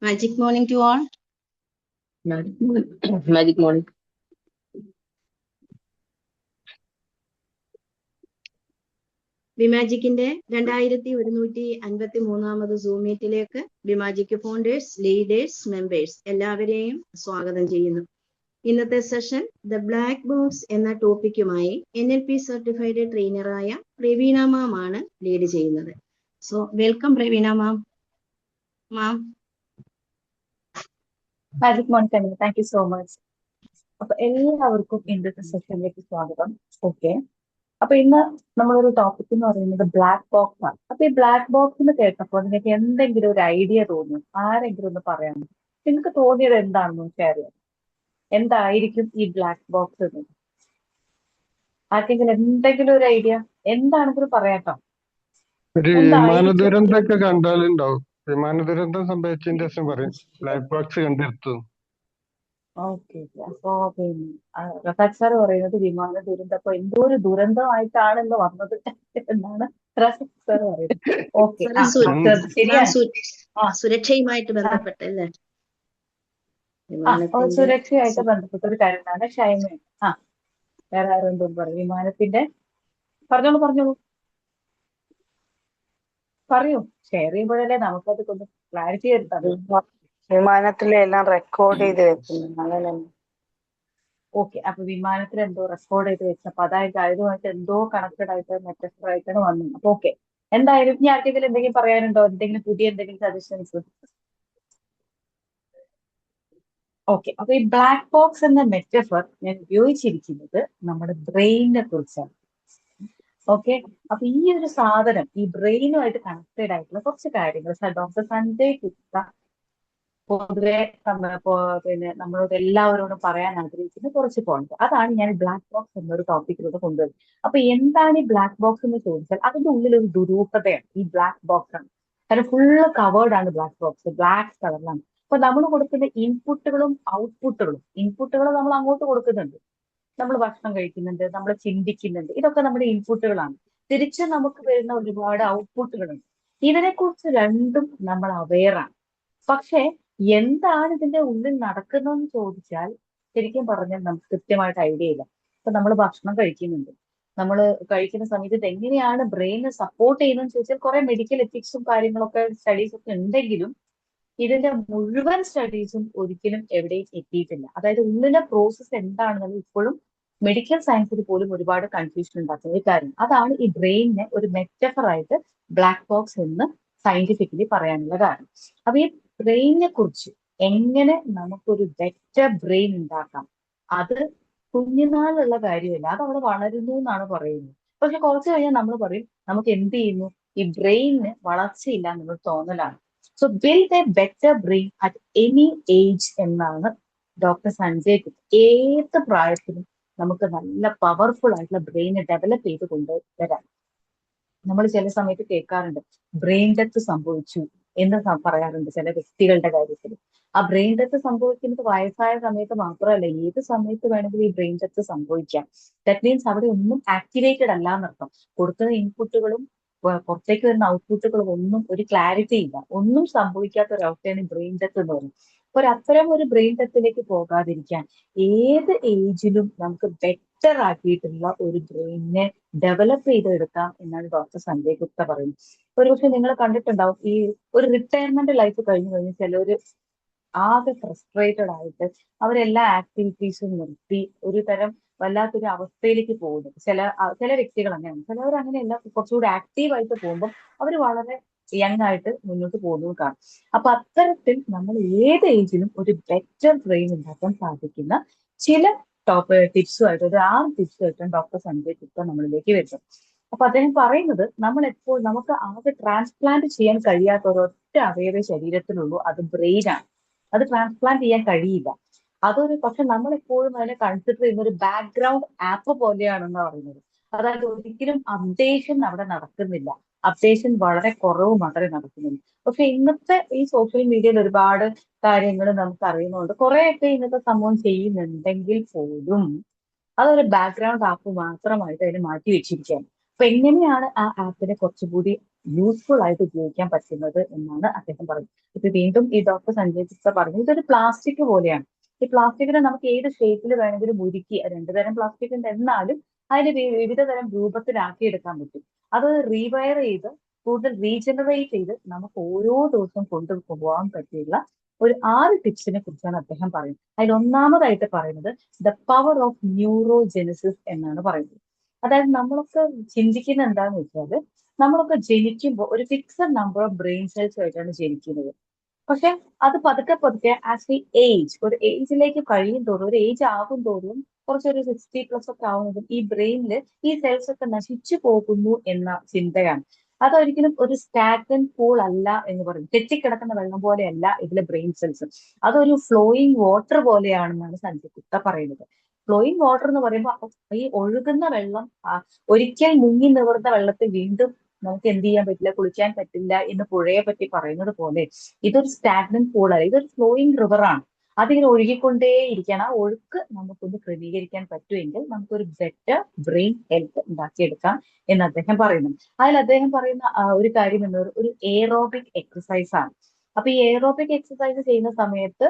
Magic morning to all. Magic morning. Magic morning. വിമാജിക്കിന്റെ 2153 zoom മീറ്റിലേക്ക് വിമാജിക് ഫോണ്ടേഴ്സ്, ലീഡേഴ്സ്, മെമ്പേഴ്സ് എല്ലാവരെയും സ്വാഗതം ചെയ്യുന്നു. ഇന്നത്തെ സെഷൻ ദ ബ്ലാക്ക് ബോക്സ് എന്ന ടോപ്പിക്കുമായി NLP സർട്ടിഫൈഡ് ട്രെയിനറായ പ്രവീണ മാം ആണ് ലീഡ് ചെയ്യുന്നത്. So welcome Praveena ma'am. Magic morning, thank you so much. അപ്പൊ എല്ലാവർക്കും ഇന്നത്തെ സെഷനിലേക്ക് സ്വാഗതം. ഓക്കെ, അപ്പൊ ഇന്ന് നമ്മളൊരു ടോപ്പിക് എന്ന് പറയുന്നത് ബ്ലാക്ക് ബോക്സ് ആണ്. അപ്പൊ ഈ ബ്ലാക്ക് ബോക്സ് എന്ന് കേട്ടപ്പോൾ നിങ്ങൾക്ക് എന്തെങ്കിലും ഒരു ഐഡിയ തോന്നും? ആരെങ്കിലും ഒന്ന് പറയാമോ? നിങ്ങൾക്ക് തോന്നിയത് എന്താണെന്ന് ഷെയർ ചെയ്യാം. എന്തായിരിക്കും ഈ ബ്ലാക്ക് ബോക്സ് എന്ന്? ആർക്കെങ്കിലും എന്തെങ്കിലും ഒരു ഐഡിയ എന്താണെങ്കിലും പറയാട്ടോ. ഒരു വിമാന ദുരന്തമൊക്കെ കണ്ടാലുണ്ടാവും. വിമാന ദുരന്തം സംഭവിച്ചതിന്റെ ശേഷം പറയും ബ്ലാക്ക് ബോക്സ് കണ്ടെടുത്തു. ഓക്കെ, അപ്പൊ പിന്നെ റസാഖ് സാർ പറയുന്നത് വിമാന ദുരന്തം അപ്പൊ എന്തോ ഒരു ദുരന്തമായിട്ടാണല്ലോ വന്നത് എന്നാണ് റസാഖ് സാർ പറയുന്നത്. ഓക്കെ, ശരിയാണ്. സുരക്ഷയുമായിട്ട് ബന്ധപ്പെട്ടല്ലേ? സുരക്ഷയായിട്ട് ബന്ധപ്പെട്ട ഒരു കാര്യമാണ്. ഷൈമ വേറെ ആരെന്തോ പറയും വിമാനത്തിന്റെ. പറഞ്ഞോളൂ പറയൂ. ഷെയർ ചെയ്യുമ്പോഴല്ലേ നമുക്കത് ഒന്ന് ക്ലാരിറ്റി വരുത്താം. വിമാനത്തിലെ എല്ലാം റെക്കോർഡ് ചെയ്ത് വെക്കുന്നു. ഓക്കെ, അപ്പൊ വിമാനത്തിൽ എന്തോ റെക്കോർഡ് ചെയ്ത് വെച്ചപ്പോ അതായത് അതുമായിട്ട് എന്തോ കണക്റ്റഡ് ആയിട്ട് മെറ്റഫർ ആയിട്ടാണ് വന്നത്. അപ്പൊ ഓക്കെ, എന്തായാലും ഇനി ആർക്കെങ്കിലും എന്തെങ്കിലും പറയാനുണ്ടോ? എന്തെങ്കിലും പുതിയ എന്തെങ്കിലും സജഷൻസ്? ഓക്കെ, അപ്പൊ ഈ ബ്ലാക്ക് ബോക്സ് എന്ന മെറ്റഫർ ഞാൻ ഉപയോഗിച്ചിരിക്കുന്നത് നമ്മുടെ ബ്രെയിനിനെ കുറിച്ചാണ്. ഓക്കെ, അപ്പൊ ഈ ഒരു സാധനം ഈ ബ്രെയിനുമായിട്ട് കണക്റ്റഡ് ആയിട്ടുള്ള കുറച്ച് കാര്യങ്ങൾ ഡോക്ടർ സഞ്ജയ് ഗുപ്ത പൊതുവെ പിന്നെ നമ്മളോട് എല്ലാവരോടും പറയാൻ ആഗ്രഹിക്കുന്ന കുറച്ച് പോയിന്റ്, അതാണ് ഞാൻ ബ്ലാക്ക് ബോക്സ് എന്നൊരു ടോപ്പിക്കിലൂടെ കൊണ്ടുവരുന്നത്. അപ്പൊ എന്താണ് ഈ ബ്ലാക്ക് ബോക്സ് എന്ന് ചോദിച്ചാൽ അതിന്റെ ഉള്ളിൽ ഒരു ദുരൂഹതയാണ് ഈ ബ്ലാക്ക് ബോക്സ് ആണ്. കാരണം ഫുള്ള് കവേർഡ് ആണ് ബ്ലാക്ക് ബോക്സ്, ബ്ലാക്ക് കളറിലാണ്. അപ്പൊ നമ്മൾ കൊടുക്കുന്ന ഇൻപുട്ടുകളും ഇൻപുട്ടുകൾ നമ്മൾ അങ്ങോട്ട് കൊടുക്കുന്നുണ്ട്. നമ്മൾ ഭക്ഷണം കഴിക്കുന്നുണ്ട്, നമ്മൾ ചിന്തിക്കുന്നുണ്ട്, ഇതൊക്കെ നമ്മുടെ ഇൻപുട്ടുകളാണ്. തിരിച്ച് നമുക്ക് വരുന്ന ഒരുപാട് ഔട്ട്പുട്ടുകളുണ്ട്. ഇതിനെക്കുറിച്ച് രണ്ടും നമ്മൾ അവെയറാണ്. പക്ഷെ എന്താണ് ഇതിന്റെ ഉള്ളിൽ നടക്കുന്നതെന്ന് ചോദിച്ചാൽ ശരിക്കും പറഞ്ഞാൽ നമുക്ക് കൃത്യമായിട്ട് ഐഡിയ ഇല്ല. ഇപ്പൊ നമ്മൾ ഭക്ഷണം കഴിക്കുന്നുണ്ട്, നമ്മൾ കഴിക്കുന്ന സമയത്ത് ഇത് എങ്ങനെയാണ് ബ്രെയിനെ സപ്പോർട്ട് ചെയ്യുന്നതെന്ന് ചോദിച്ചാൽ കുറെ മെഡിക്കൽ എത്തിക്സും കാര്യങ്ങളൊക്കെ സ്റ്റഡീസ് ഒക്കെ ഉണ്ടെങ്കിലും ഇതിന്റെ മുഴുവൻ സ്റ്റഡീസും ഒരിക്കലും എവിടെയും എത്തിയിട്ടില്ല. അതായത് ഉള്ളിലെ പ്രോസസ്സ് എന്താണെന്നത് ഇപ്പോഴും മെഡിക്കൽ സയൻസിൽ പോലും ഒരുപാട് കൺഫ്യൂഷൻ ഉണ്ടാക്കുന്ന ഒരു കാര്യം. അതാണ് ഈ ബ്രെയിനിനെ ഒരു മെറ്റഫർ ആയിട്ട് ബ്ലാക്ക് ബോക്സ് എന്ന് സയന്റിഫിക്കലി പറയാനുള്ള കാരണം. അപ്പൊ ഈ ബ്രെയിനിനെ കുറിച്ച് എങ്ങനെ നമുക്കൊരു ബെറ്റർ ബ്രെയിൻ ഉണ്ടാക്കാം, അത് കുഞ്ഞുനാളുള്ള കാര്യമല്ല, അത് അവിടെ വളരുന്നു എന്നാണ് പറയുന്നത്. പക്ഷെ കുറച്ച് കഴിഞ്ഞാൽ നമ്മൾ പറയും നമുക്ക് എന്ത് ചെയ്യുന്നു, ഈ ബ്രെയിനിന് വളർച്ചയില്ല എന്നൊരു തോന്നലാണ്. So build A better brain at any age എന്നാണ് ഡോക്ടർ സഞ്ജയ് ഗുപ്ത. ഏത് പ്രായത്തിലും നമുക്ക് നല്ല പവർഫുൾ ആയിട്ടുള്ള ബ്രെയിനെ ഡെവലപ്പ് ചെയ്ത് കൊണ്ടുവരാം. നമ്മൾ ചില സമയത്ത് കേൾക്കാറുണ്ട് ബ്രെയിൻ ഡെത്ത് സംഭവിച്ചു എന്ന് പറയാറുണ്ട് ചില വ്യക്തികളുടെ കാര്യത്തിൽ. ആ ബ്രെയിൻ ഡെത്ത് സംഭവിക്കുന്നത് വയസ്സായ സമയത്ത് മാത്രമല്ല, ഏത് സമയത്ത് വേണമെങ്കിലും ഈ ബ്രെയിൻ ഡെത്ത് സംഭവിക്കാം. ദാറ്റ് മീൻസ് അവിടെ ഒന്നും ആക്ടിവേറ്റഡ് അല്ല എന്നർത്ഥം. കൊടുക്കുന്ന ഇൻപുട്ടുകളും പുറത്തേക്ക് വരുന്ന ഔട്ട്പുട്ടുകളും ഒന്നും ഒരു ക്ലാരിറ്റി ഇല്ല, ഒന്നും സംഭവിക്കാത്ത ഒരവസ്ഥയാണ് ബ്രെയിൻ ഡെത്ത് എന്ന് പറയുന്നത്. അപ്പോൾ അത്തരം ഒരു ബ്രെയിൻ ഡെത്തിലേക്ക് പോകാതിരിക്കാൻ ഏത് ഏജിലും നമുക്ക് ബെറ്റർ ആക്കിയിട്ടുള്ള ഒരു ബ്രെയിനിനെ ഡെവലപ്പ് ചെയ്തെടുക്കാം എന്നാണ് ഡോക്ടർ സഞ്ജയ് ഗുപ്ത പറയുന്നത്. ഒരുപക്ഷെ നിങ്ങൾ കണ്ടിട്ടുണ്ടാവും, ഈ ഒരു റിട്ടയർമെന്റ് ലൈഫ് കഴിഞ്ഞു കഴിഞ്ഞ് ചിലര് ആകെ ഫ്രസ്ട്രേറ്റഡ് ആയിട്ട് അവരെല്ലാ ആക്ടിവിറ്റീസും നിർത്തി ഒരു തരം വല്ലാത്തൊരു അവസ്ഥയിലേക്ക് പോകുന്നു. ചില വ്യക്തികൾ അങ്ങനെയാണ്, ചിലവർ അങ്ങനെയല്ല, കുറച്ചുകൂടി ആക്റ്റീവായിട്ട് പോകുമ്പോൾ അവർ വളരെ യങ് ആയിട്ട് മുന്നോട്ട് പോകുന്നത് കാണും. അപ്പൊ അത്തരത്തിൽ നമ്മൾ ഏത് ഏജിലും ഒരു ബെറ്റർ ബ്രെയിൻ ഉണ്ടാക്കാൻ സാധിക്കുന്ന ചില ടിപ്സുമായിട്ട് ഒരു 6 ടിപ്സുമായിട്ടും ഡോക്ടർ സഞ്ജയ് ഗുപ്ത നമ്മളിലേക്ക് വരുന്നത്. അപ്പൊ അദ്ദേഹം പറയുന്നത് നമുക്ക് ആകെ ട്രാൻസ്പ്ലാന്റ് ചെയ്യാൻ കഴിയാത്ത ഒരൊറ്റ അവയവ ശരീരത്തിലുള്ളൂ, അത് ബ്രെയിനാണ്. അത് ട്രാൻസ്പ്ലാന്റ് ചെയ്യാൻ കഴിയില്ല. പക്ഷെ നമ്മളെപ്പോഴും അതിനെ കൺസിഡർ ചെയ്യുന്ന ഒരു ബാക്ക്ഗ്രൗണ്ട് ആപ്പ് പോലെയാണെന്ന് പറയുന്നത്. അതായത് ഒരിക്കലും അപ്ഡേഷൻ അവിടെ നടക്കുന്നില്ല, അപ്ഡേഷൻ വളരെ കുറവ് മാത്രമേ നടക്കുന്നുള്ളൂ. പക്ഷെ ഇന്നത്തെ ഈ സോഷ്യൽ മീഡിയയിൽ ഒരുപാട് കാര്യങ്ങൾ നമുക്ക് അറിയുന്നതുകൊണ്ട് കുറെയൊക്കെ ഇന്നത്തെ സംഭവം ചെയ്യുന്നുണ്ടെങ്കിൽ പോലും അതൊരു ബാക്ക്ഗ്രൗണ്ട് ആപ്പ് മാത്രമായിട്ട് അതിനെ മാറ്റി വെച്ചിരിക്കുകയാണ്. അപ്പൊ എങ്ങനെയാണ് ആ ആപ്പിനെ കുറച്ചുകൂടി യൂസ്ഫുൾ ആയിട്ട് ഉപയോഗിക്കാൻ പറ്റുന്നത് എന്നാണ് അദ്ദേഹം പറഞ്ഞത്. ഇപ്പൊ വീണ്ടും ഈ ഡോക്ടർ സഞ്ജയ് ഗുപ്ത പറഞ്ഞു, ഇതൊരു പ്ലാസ്റ്റിക് പോലെയാണ്. ഈ പ്ലാസ്റ്റിക്കിനെ നമുക്ക് ഏത് ഷേപ്പിൽ വേണമെങ്കിലും ഉരുക്കി, രണ്ടു തരം പ്ലാസ്റ്റിക് ഉണ്ട് എന്നാലും അതിന് വിവിധ തരം രൂപത്തിലാക്കി എടുക്കാൻ പറ്റും. അത് റീവയർ ചെയ്ത് കൂടുതൽ റീജനറേറ്റ് ചെയ്ത് നമുക്ക് ഓരോ ദിവസവും കൊണ്ടുപോകാൻ പറ്റിയുള്ള ഒരു 6 ടിപ്സിനെ കുറിച്ചാണ് അദ്ദേഹം പറയുന്നത്. അതിൽ ഒന്നാമതായിട്ട് പറയുന്നത് ദ പവർ ഓഫ് ന്യൂറോജെനസിസ് എന്നാണ് പറയുന്നത്. അതായത് നമ്മളൊക്കെ ചിന്തിക്കുന്ന എന്താന്ന് വെച്ചാൽ, നമ്മളൊക്കെ ജനിക്കുമ്പോൾ ഒരു fixed number of brain cells ആയിട്ടാണ് ജനിക്കുന്നത്. പക്ഷെ അത് പതുക്കെ പതുക്കെ ആസ് വി ഏജ്, ഒരു ഏജിലേക്ക് കഴിയും തോറും, ഒരു ഏജ് ആകും തോറും, കുറച്ചൊരു 60+ ഒക്കെ ആവുന്നതും ഈ ബ്രെയിനിൽ ഈ സെൽസ് ഒക്കെ നശിച്ചു പോകുന്നു എന്ന ചിന്തയാണ്. അതൊരിക്കലും ഒരു സ്റ്റാഗ്നന്റ് പൂൾ അല്ല എന്ന് പറയും. തെറ്റിക്കിടക്കുന്ന വെള്ളം പോലെയല്ല ഇതിലെ ബ്രെയിൻ സെൽസ്. അതൊരു ഫ്ലോയിങ് വാട്ടർ പോലെയാണെന്നാണ് സഞ്ജയ് ഗുപ്ത പറയുന്നത്. ഫ്ലോയിങ് വാട്ടർ എന്ന് പറയുമ്പോൾ ഈ ഒഴുകുന്ന വെള്ളം, ഒരിക്കൽ മുങ്ങി നിവർന്ന വെള്ളത്തിൽ വീണ്ടും നമുക്ക് എന്ത് ചെയ്യാൻ പറ്റില്ല, കുളിക്കാൻ പറ്റില്ല എന്ന് പുഴയെ പറ്റി പറയുന്നത് പോലെ ഇതൊരു സ്റ്റാഗ്നന്റ് പൂളല്ല, ഇതൊരു ഫ്ലോയിങ് റിവർ ആണ്. അതിങ്ങനെ ഒഴുകിക്കൊണ്ടേ ഇരിക്കണം. ആ ഒഴുക്ക് നമുക്കൊന്ന് ക്രമീകരിക്കാൻ പറ്റുമെങ്കിൽ നമുക്കൊരു ബെറ്റർ ബ്രെയിൻ ഹെൽത്ത് ഉണ്ടാക്കിയെടുക്കാം എന്ന് അദ്ദേഹം പറയുന്നു. അതിൽ അദ്ദേഹം പറയുന്ന ഒരു കാര്യം എന്നത് ഒരു എയറോബിക് എക്സസൈസ് ആണ്. അപ്പൊ ഈ എയറോബിക് എക്സസൈസ് ചെയ്യുന്ന സമയത്ത്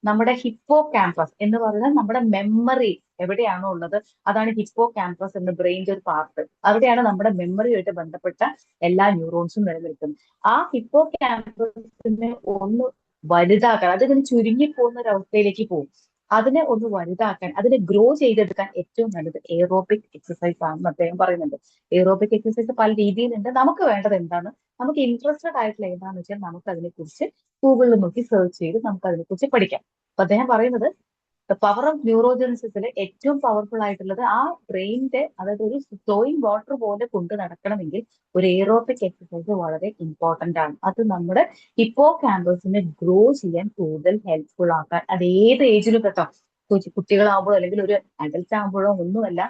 നമ്മുടെ ഹിപ്പോ ക്യാമ്പസ് എന്ന് പറയുന്നത് നമ്മുടെ മെമ്മറി എവിടെയാണോ ഉള്ളത്, അതാണ് ഹിപ്പോ ക്യാമ്പസ് എന്ന ബ്രെയിൻ്റെ ഒരു പാർട്ട്. അവിടെയാണ് നമ്മുടെ മെമ്മറിയുമായിട്ട് ബന്ധപ്പെട്ട എല്ലാ ന്യൂറോൺസും നിലനിൽക്കുന്നത്. ആ ഹിപ്പോ ക്യാമ്പസിനെ ഒന്ന് വലുതാക്കാൻ, അതിങ്ങനെ ചുരുങ്ങി പോകുന്ന ഒരു അവസ്ഥയിലേക്ക് പോകും. അതിനെ ഒന്ന് വലുതാക്കാൻ, അതിനെ ഗ്രോ ചെയ്തെടുക്കാൻ ഏറ്റവും നല്ലത് എയറോബിക് എക്സസൈസ് ആണെന്ന് അദ്ദേഹം പറയുന്നുണ്ട്. എയറോബിക് എക്സസൈസ് പല രീതിയിലുണ്ട്. നമുക്ക് വേണ്ടത് എന്താണ്, നമുക്ക് ഇൻട്രസ്റ്റഡ് ആയിട്ടുള്ള എന്താണെന്ന് വെച്ചാൽ നമുക്ക് അതിനെക്കുറിച്ച് ഗൂഗിളിൽ നോക്കി സെർച്ച് ചെയ്ത് നമുക്ക് അതിനെക്കുറിച്ച് പഠിക്കാം. അപ്പൊ അദ്ദേഹം പറയുന്നത് പവർ ഓഫ് ന്യൂറോജെനസിസിലെ ഏറ്റവും പവർഫുൾ ആയിട്ടുള്ളത് ആ ബ്രെയിനിന്റെ, അതായത് ഒരു ഫ്ലോയിങ് വാട്ടർ പോലെ കൊണ്ട് നടക്കണമെങ്കിൽ ഒരു എയറോബിക് എക്സസൈസ് വളരെ ഇമ്പോർട്ടന്റ് ആണ്. അത് നമ്മുടെ ഹിപ്പോ ക്യാമ്പസിനെ ഗ്രോ ചെയ്യാൻ കൂടുതൽ ഹെൽപ്ഫുൾ ആക്കാൻ, അത് ഏത് ഏജിലും കേട്ടോ, കുട്ടികളാകുമ്പോഴോ അല്ലെങ്കിൽ ഒരു അഡൽട്ട് ആകുമ്പോഴോ ഒന്നുമല്ല,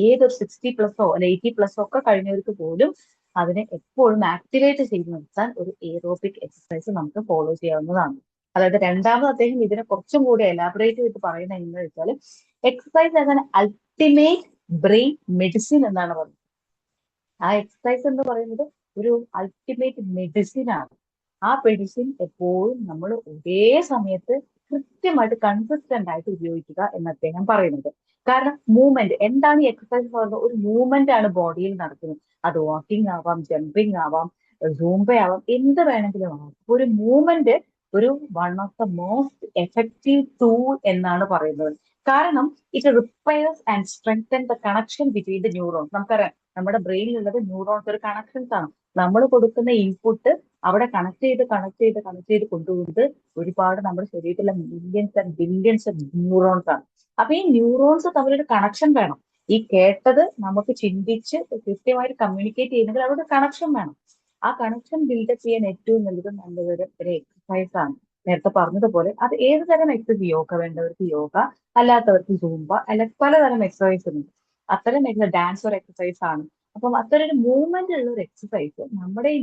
ഏതൊരു 60+ അല്ലെ 80+ ഒക്കെ കഴിഞ്ഞവർക്ക് പോലും അതിനെ എപ്പോഴും ആക്ടിവേറ്റ് ചെയ്ത് നിർത്താൻ ഒരു എയറോബിക് എക്സസൈസ് നമുക്ക് ഫോളോ ചെയ്യാവുന്നതാണ്. അതായത് രണ്ടാമത് അദ്ദേഹം ഇതിനെ കുറച്ചും കൂടി എലാബറേറ്റ് ചെയ്ത് പറയുന്നത് എന്താണെന്ന് വെച്ചാൽ, exercise as an ultimate brain medicine എന്നാണ് പറയുന്നത്. ആ എക്സസൈസ് എന്ന് പറയുന്നത് ഒരു അൾട്ടിമേറ്റ് മെഡിസിൻ ആണ്. ആ മെഡിസിൻ എപ്പോഴും നമ്മൾ ഒരേ സമയത്ത് കൃത്യമായിട്ട് കൺസിസ്റ്റന്റ് ആയിട്ട് ഉപയോഗിക്കുക എന്ന് അദ്ദേഹം പറയുന്നത്. കാരണം മൂവ്മെന്റ് എന്താണ്, ഈ എക്സസൈസ് എന്ന് പറയുന്നത് ഒരു മൂവ്മെന്റ് ആണ് ബോഡിയിൽ നടക്കുന്നത്. അത് വാക്കിംഗ് ആവാം, ജമ്പിങ് ആവാം, സൂംബ ആവാം, എന്ത് വേണമെങ്കിലും ആവാം. ഒരു മൂവ്മെന്റ് ഒരു one of the most effective tool എന്നാണ് പറയുന്നത്. കാരണം it repairs and strengthen the connection between the neurons. നമുക്കറിയാം നമ്മുടെ ബ്രെയിനിലുള്ളത് ന്യൂറോൺസ്, ഒരു കണക്ഷൻസ് ആണ്. നമ്മൾ കൊടുക്കുന്ന ഇൻപുട്ട് അവിടെ കണക്ട് ചെയ്ത് കൊണ്ടുപോകുന്നത് ഒരുപാട് നമ്മുടെ ശരീരത്തിലെ millions and billions of neurons ആണ്. അപ്പൊ ഈ ന്യൂറോൺസ് തമ്മിലൊരു കണക്ഷൻ വേണം. ഈ കേട്ടത് നമുക്ക് ചിന്തിച്ച് കൃത്യമായിട്ട് കമ്മ്യൂണിക്കേറ്റ് ചെയ്യുന്നെങ്കിൽ അവിടെ ഒരു കണക്ഷൻ വേണം. ആ കണക്ഷൻ ബിൽഡപ്പ് ചെയ്യാൻ ഏറ്റവും നല്ലൊരു എക്സസൈസ് ആണ്. നേരത്തെ പറഞ്ഞതുപോലെ അത് ഏത് തരം എക്സസൈസ്, യോഗ വേണ്ടവർക്ക് യോഗ, അല്ലാത്തവർക്ക് സൂംബ, അല്ല പലതരം എക്സസൈസ് ഉണ്ട്. അത്തരം ഡാൻസ് ഒരു എക്സസൈസ് ആണ്. അപ്പം അത്തരം ഒരു മൂവ്മെന്റ് ഉള്ള ഒരു എക്സസൈസ് നമ്മുടെ ഈ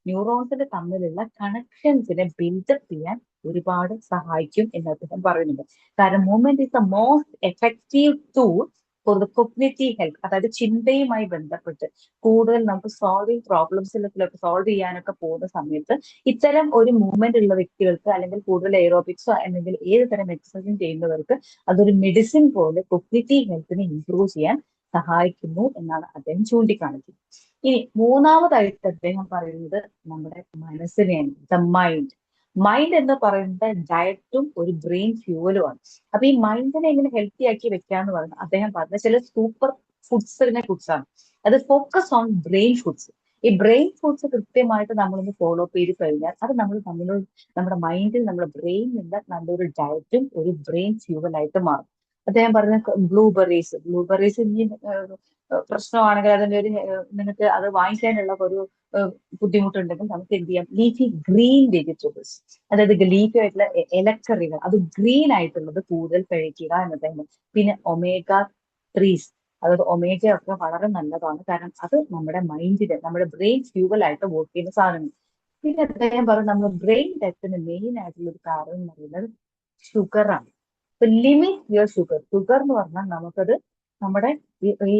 ന്യൂറോൺസിന്റെ തമ്മിലുള്ള കണക്ഷൻസിനെ ബിൽഡപ്പ് ചെയ്യാൻ ഒരുപാട് സഹായിക്കും എന്ന് അദ്ദേഹം പറയുന്നുണ്ട്. കാരണം movement is the most effective tool for the cognitive health. അതായത് ചിന്തയുമായി ബന്ധപ്പെട്ട് കൂടുതൽ നമുക്ക് പ്രോബ്ലംസിലൊക്കെ സോൾവ് ചെയ്യാനൊക്കെ പോകുന്ന സമയത്ത് ഇത്തരം ഒരു മൂവ്മെന്റ് ഉള്ള വ്യക്തികൾക്ക്, അല്ലെങ്കിൽ കൂടുതൽ എയറോബിക്സോ അല്ലെങ്കിൽ ഏത് തരം എക്സസൈസും ചെയ്യുന്നവർക്ക് അതൊരു മെഡിസിൻ പോലെ കോഗ്നിറ്റീവ് ഹെൽത്തിനെ ഇംപ്രൂവ് ചെയ്യാൻ സഹായിക്കുന്നു എന്നാണ് അദ്ദേഹം ചൂണ്ടിക്കാണിക്കുന്നത്. ഇനി മൂന്നാമതായിട്ട് അദ്ദേഹം പറയുന്നത് നമ്മുടെ മനസ്സിനെയാണ്, ദ മൈൻഡ്. മൈൻഡ് എന്ന് പറയുന്നത് ഡയറ്റും ഒരു ബ്രെയിൻ ഫ്യൂവലുമാണ്. അപ്പൊ ഈ മൈൻഡിനെ എങ്ങനെ ഹെൽത്തി ആക്കി വെക്കാന്ന് പറയുന്നത് അദ്ദേഹം പറഞ്ഞ ചില സൂപ്പർ ഫുഡ്സിനെ കുറിച്ചാണ്. അത് ഫോക്കസ് ഓൺ ബ്രെയിൻ ഫുഡ്സ്. ഈ ബ്രെയിൻ ഫുഡ്സ് കൃത്യമായിട്ട് നമ്മളൊന്ന് ഫോളോ അപ്പ് ചെയ്ത് കഴിഞ്ഞാൽ അത് നമ്മുടെ മൈൻഡിൽ, നമ്മുടെ ബ്രെയിനിലുള്ള നല്ലൊരു ഡയറ്റും ഒരു ബ്രെയിൻ ഫ്യൂവലായിട്ട് മാറും. അദ്ദേഹം പറഞ്ഞ ബ്ലൂബെറീസ് ഇനി പ്രശ്നമാണെങ്കിൽ അതിന്റെ ഒരു നിനക്ക് അത് വാങ്ങിക്കാനുള്ള ഒരു ബുദ്ധിമുട്ടുണ്ടെങ്കിൽ നമുക്ക് എന്ത് ചെയ്യാം, ലീഫി ഗ്രീൻ വെജിറ്റബിൾസ്, അതായത് ലീഫി ആയിട്ടുള്ള ഇലക്കറികൾ, അത് ഗ്രീൻ ആയിട്ടുള്ളത് കൂടുതൽ കഴിക്കുക എന്നതാണ്. പിന്നെ ഒമേഗ 3s, അതായത് ഒമേഗ ഒക്കെ വളരെ നല്ലതാണ്. കാരണം അത് നമ്മുടെ മൈൻഡിന്, നമ്മുടെ ബ്രെയിൻ ഫ്യൂവലായിട്ട് വർക്ക് ചെയ്യുന്ന സാധനങ്ങൾ. പിന്നെ അദ്ദേഹം പറഞ്ഞു നമ്മുടെ ബ്രെയിൻ ഡെത്തിന് മെയിൻ ആയിട്ടുള്ള ഒരു കാരണം എന്ന് പറയുന്നത് ഷുഗറാണ്. ലിമിറ്റ് യുവർ ഷുഗർ എന്ന് പറഞ്ഞാൽ നമുക്കത് നമ്മുടെ ഈ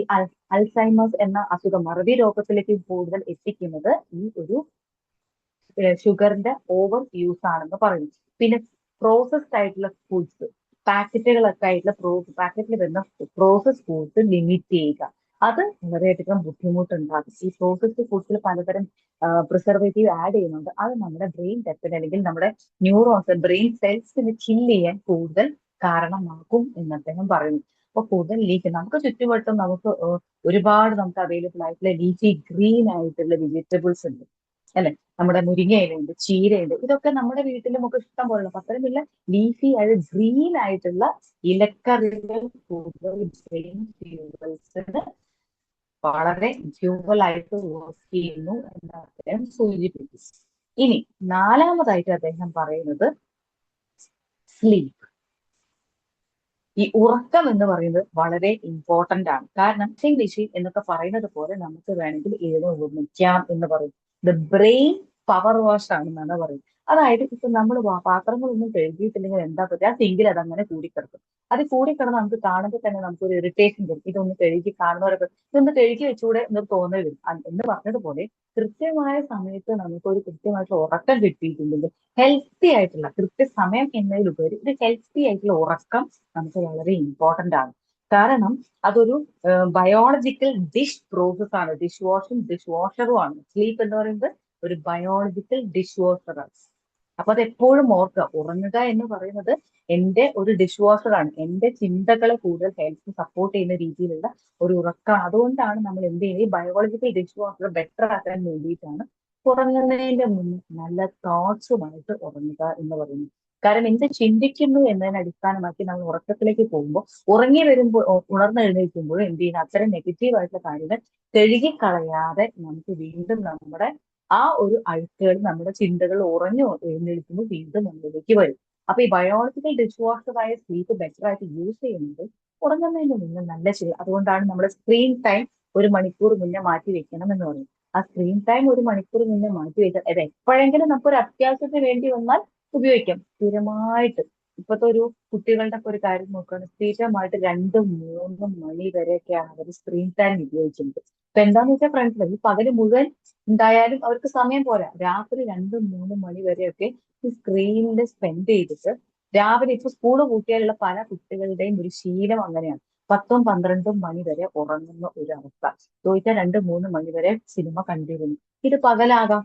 അൽസൈമേഴ്സ് എന്ന അസുഖം, മറവി രോഗത്തിലേക്ക് കൂടുതൽ എത്തിക്കുന്നത് ഈ ഒരു ഷുഗറിന്റെ ഓവർ യൂസ് ആണെന്ന് പറയുന്നു. പിന്നെ പ്രോസസ്ഡ് ആയിട്ടുള്ള ഫുഡ്സ്, പാക്കറ്റുകളൊക്കെ ആയിട്ടുള്ള പാക്കറ്റിൽ വരുന്ന പ്രോസസ്ഡ് ഫുഡ്സ് ലിമിറ്റ് ചെയ്യുക. അത് വളരെയധികം ബുദ്ധിമുട്ടുണ്ടാകും. ഈ പ്രോസസ്ഡ് ഫുഡ്സിൽ പലതരം പ്രിസർവേറ്റീവ് ആഡ് ചെയ്യുന്നുണ്ട്. അത് നമ്മുടെ ബ്രെയിൻ ഡെത്തിന് അല്ലെങ്കിൽ നമ്മുടെ ന്യൂറോൺസ്, ബ്രെയിൻ സെൽസിന് ചില്ല് ചെയ്യാൻ കൂടുതൽ കാരണമാകും എന്ന് അദ്ദേഹം പറയുന്നു. അപ്പൊ കൂടുതൽ ലീഫ് നമുക്ക് ചുറ്റുവട്ടം നമുക്ക് ഒരുപാട് നമുക്ക് അവൈലബിൾ ആയിട്ടുള്ള ലീഫി ഗ്രീൻ ആയിട്ടുള്ള വെജിറ്റബിൾസ് ഉണ്ട് അല്ലെ. നമ്മുടെ മുരിങ്ങയിലുണ്ട്, ചീരയുണ്ട്. ഇതൊക്കെ നമ്മുടെ വീട്ടിൽ നമുക്ക് ഇഷ്ടം പോലുള്ള പത്തരമില്ല ലീഫി ആയിട്ട് ഗ്രീൻ ആയിട്ടുള്ള ഇലക്കറികൾ കൂടുതൽ ബ്രെയിൻ ഫ്യൂവൽസിന് വളരെ ഫ്യൂവലായിട്ട് വർക്ക് ചെയ്യുന്നു എന്ന് അദ്ദേഹം സൂചിപ്പിച്ചു. ഇനി നാലാമതായിട്ട് അദ്ദേഹം പറയുന്നത് സ്ലീപ്പ്. ഈ ഉറക്കം എന്ന് പറയുന്നത് വളരെ ഇമ്പോർട്ടന്റ് ആണ്. കാരണം ഇംഗ്ലീഷിൽ എന്നൊക്കെ പറയുന്നത് പോലെ നമുക്ക് വേണമെങ്കിൽ എഴുന്നേൽക്കാം എന്ന് പറയും. ദ ബ്രെയിൻ പവർ വാഷ് ആണെന്നാണ് പറയുന്നത്. അതായത് ഇപ്പൊ നമ്മൾ പാത്രങ്ങളൊന്നും കഴുകിയിട്ടില്ലെങ്കിൽ എന്താ പറ്റുക, ആ സിങ്കിൽ അതങ്ങനെ കൂടിക്കിടക്കും. അത് കൂടിക്കിടന്ന് നമുക്ക് കാണുമ്പോൾ തന്നെ നമുക്കൊരു ഇറിറ്റേഷൻ വരും. ഇതൊന്ന് കഴുകി കാണുന്നവരൊക്കെ ഇതൊന്ന് കഴുകി വെച്ചുകൂടെ എന്നൊരു തോന്നൽ വരും. എന്ന് പറഞ്ഞതുപോലെ കൃത്യമായ സമയത്ത് നമുക്കൊരു കൃത്യമായിട്ടുള്ള ഉറക്കം കിട്ടിയിട്ടുണ്ടെങ്കിൽ ഹെൽത്തി ആയിട്ടുള്ള കൃത്യസമയം എന്നതിലുപരി ഒരു ഹെൽത്തി ആയിട്ടുള്ള ഉറക്കം നമുക്ക് വളരെ ഇമ്പോർട്ടന്റ് ആണ്. കാരണം അതൊരു ബയോളജിക്കൽ ഡിഷ് പ്രോസസ് ആണ്. ഡിഷ് വാഷറും ആണ്. സ്ലീപ്പ് എന്ന് പറയുന്നത് ഒരു ബയോളജിക്കൽ ഡിഷ് വാഷറാണ്. അപ്പൊ അത് എപ്പോഴും ഓർക്കുക. ഉറങ്ങുക എന്ന് പറയുന്നത് എന്റെ ഒരു ഡിഷ് വാഷറാണ്. എന്റെ ചിന്തകളെ കൂടുതൽ ഹെൽത്ത് സപ്പോർട്ട് ചെയ്യുന്ന രീതിയിലുള്ള ഒരു ഉറക്കമാണ്. അതുകൊണ്ടാണ് നമ്മൾ എന്ത് ചെയ്യുന്നത്, ഈ ബയോളജിക്കൽ ഡിഷ് വാഷർ ബെറ്റർ ആക്കാൻ വേണ്ടിയിട്ടാണ് ഉറങ്ങുന്നതിന്റെ മുന്നേ നല്ല തോട്ട്സുമായിട്ട് ഉറങ്ങുക എന്ന് പറയുന്നത്. കാരണം എന്ത് ചിന്തിക്കുന്നു എന്നതിനെ അടിസ്ഥാനമാക്കി നമ്മൾ ഉറക്കത്തിലേക്ക് പോകുമ്പോൾ ഉറങ്ങി വരുമ്പോൾ ഉണർന്നെഴുന്നേൽക്കുമ്പോഴും എന്ത് ചെയ്യുന്ന അത്തരം നെഗറ്റീവ് ആയിട്ടുള്ള കാര്യങ്ങൾ കഴുകിക്കളയാതെ നമുക്ക് വീണ്ടും നമ്മുടെ ആ ഒരു അഴുക്കുകൾ നമ്മുടെ ചിന്തകൾ ഉറഞ്ഞു എഴുന്നേൽക്കുമ്പോൾ വീണ്ടും നമ്മളിലേക്ക് വരും. അപ്പൊ ഈ ബയോളജിക്കൽ ഡിഷ് വാഷറായ സ്ലീപ്പ് ബെറ്റർ ആയിട്ട് യൂസ് ചെയ്യുന്നത് ഉറങ്ങുന്നതിന് മുന്നേ നല്ല ശരി. അതുകൊണ്ടാണ് നമ്മുടെ സ്ക്രീൻ ടൈം 1 മണിക്കൂർ മുന്നേ മാറ്റി വെക്കണം എന്ന് പറയും. ആ സ്ക്രീൻ ടൈം 1 മണിക്കൂർ മുന്നേ മാറ്റി വെച്ചാൽ അത് എപ്പോഴെങ്കിലും നമുക്കൊരു അത്യാവശ്യത്തിന് വേണ്ടി വന്നാൽ ഉപയോഗിക്കാം. സ്ഥിരമായിട്ട് ഇപ്പോഴത്തെ ഒരു കുട്ടികളുടെ ഒക്കെ ഒരു കാര്യം നോക്കുകയാണ്, സ്ഥിരമായിട്ട് 2-3 മണി വരെയൊക്കെയാണ് അവർ സ്ക്രീൻ ടൈം ഉപയോഗിക്കുന്നത്. ഇപ്പൊ എന്താന്ന് വെച്ചാൽ ഫ്രണ്ട്സ്, ഈ പകല് മുഴുവൻ ഉണ്ടായാലും അവർക്ക് സമയം പോരാ. രാത്രി 2-3 മണി വരെയൊക്കെ ഈ സ്ക്രീനിൽ സ്പെൻഡ് ചെയ്തിട്ട് രാവിലെ ഇപ്പൊ സ്കൂള് പൂട്ടിയാലുള്ള പല കുട്ടികളുടെയും ഒരു ശീലം അങ്ങനെയാണ്. 10-12 മണി വരെ ഉറങ്ങുന്ന ഒരു അവസ്ഥ. ചോദിച്ചാൽ 2-3 മണി വരെ സിനിമ കണ്ടിരുന്നു. ഇത് പകലാകാം.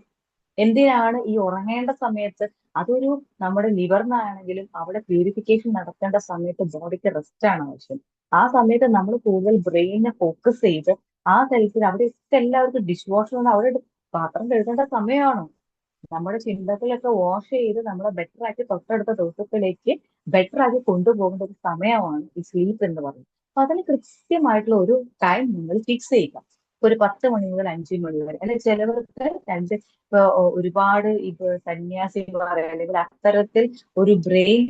എന്തിനാണ് ഈ ഉറങ്ങേണ്ട സമയത്ത്? അതൊരു നമ്മുടെ ലിവറിനാണെങ്കിലും അവിടെ പ്യൂരിഫിക്കേഷൻ നടത്തേണ്ട സമയത്ത് ബോഡിക്ക് റെസ്റ്റ് ആണ് ആവശ്യം. ആ സമയത്ത് നമ്മൾ കൂടുതൽ ബ്രെയിനെ ഫോക്കസ് ചെയ്ത് ആ തരത്തിൽ അവിടെയൊക്കെ എല്ലാവർക്കും ഡിഷ് വാഷർ അവിടെ പാത്രം കഴുകേണ്ട സമയമാണോ? നമ്മുടെ ചിന്തകളൊക്കെ വാഷ് ചെയ്ത് നമ്മളെ ബെറ്റർ ആക്കി തൊട്ടടുത്ത ദിവസത്തിലേക്ക് ബെറ്റർ ആക്കി കൊണ്ടുപോകേണ്ട ഒരു സമയമാണ് ഈ സ്ലീപ്പ് എന്ന് പറയുന്നത്. അപ്പൊ അതിന് കൃത്യമായിട്ടുള്ള ഒരു ടൈം നിങ്ങൾ ഫിക്സ് ചെയ്യുക. ഒരു 10 മണി മുതൽ 5 മണി വരെ. അല്ലെങ്കിൽ ചിലവർക്ക് ഇപ്പൊ ഒരുപാട് ഇപ്പൊ സന്യാസിമാർ അല്ലെങ്കിൽ അത്തരത്തിൽ ഒരു ബ്രെയിൻ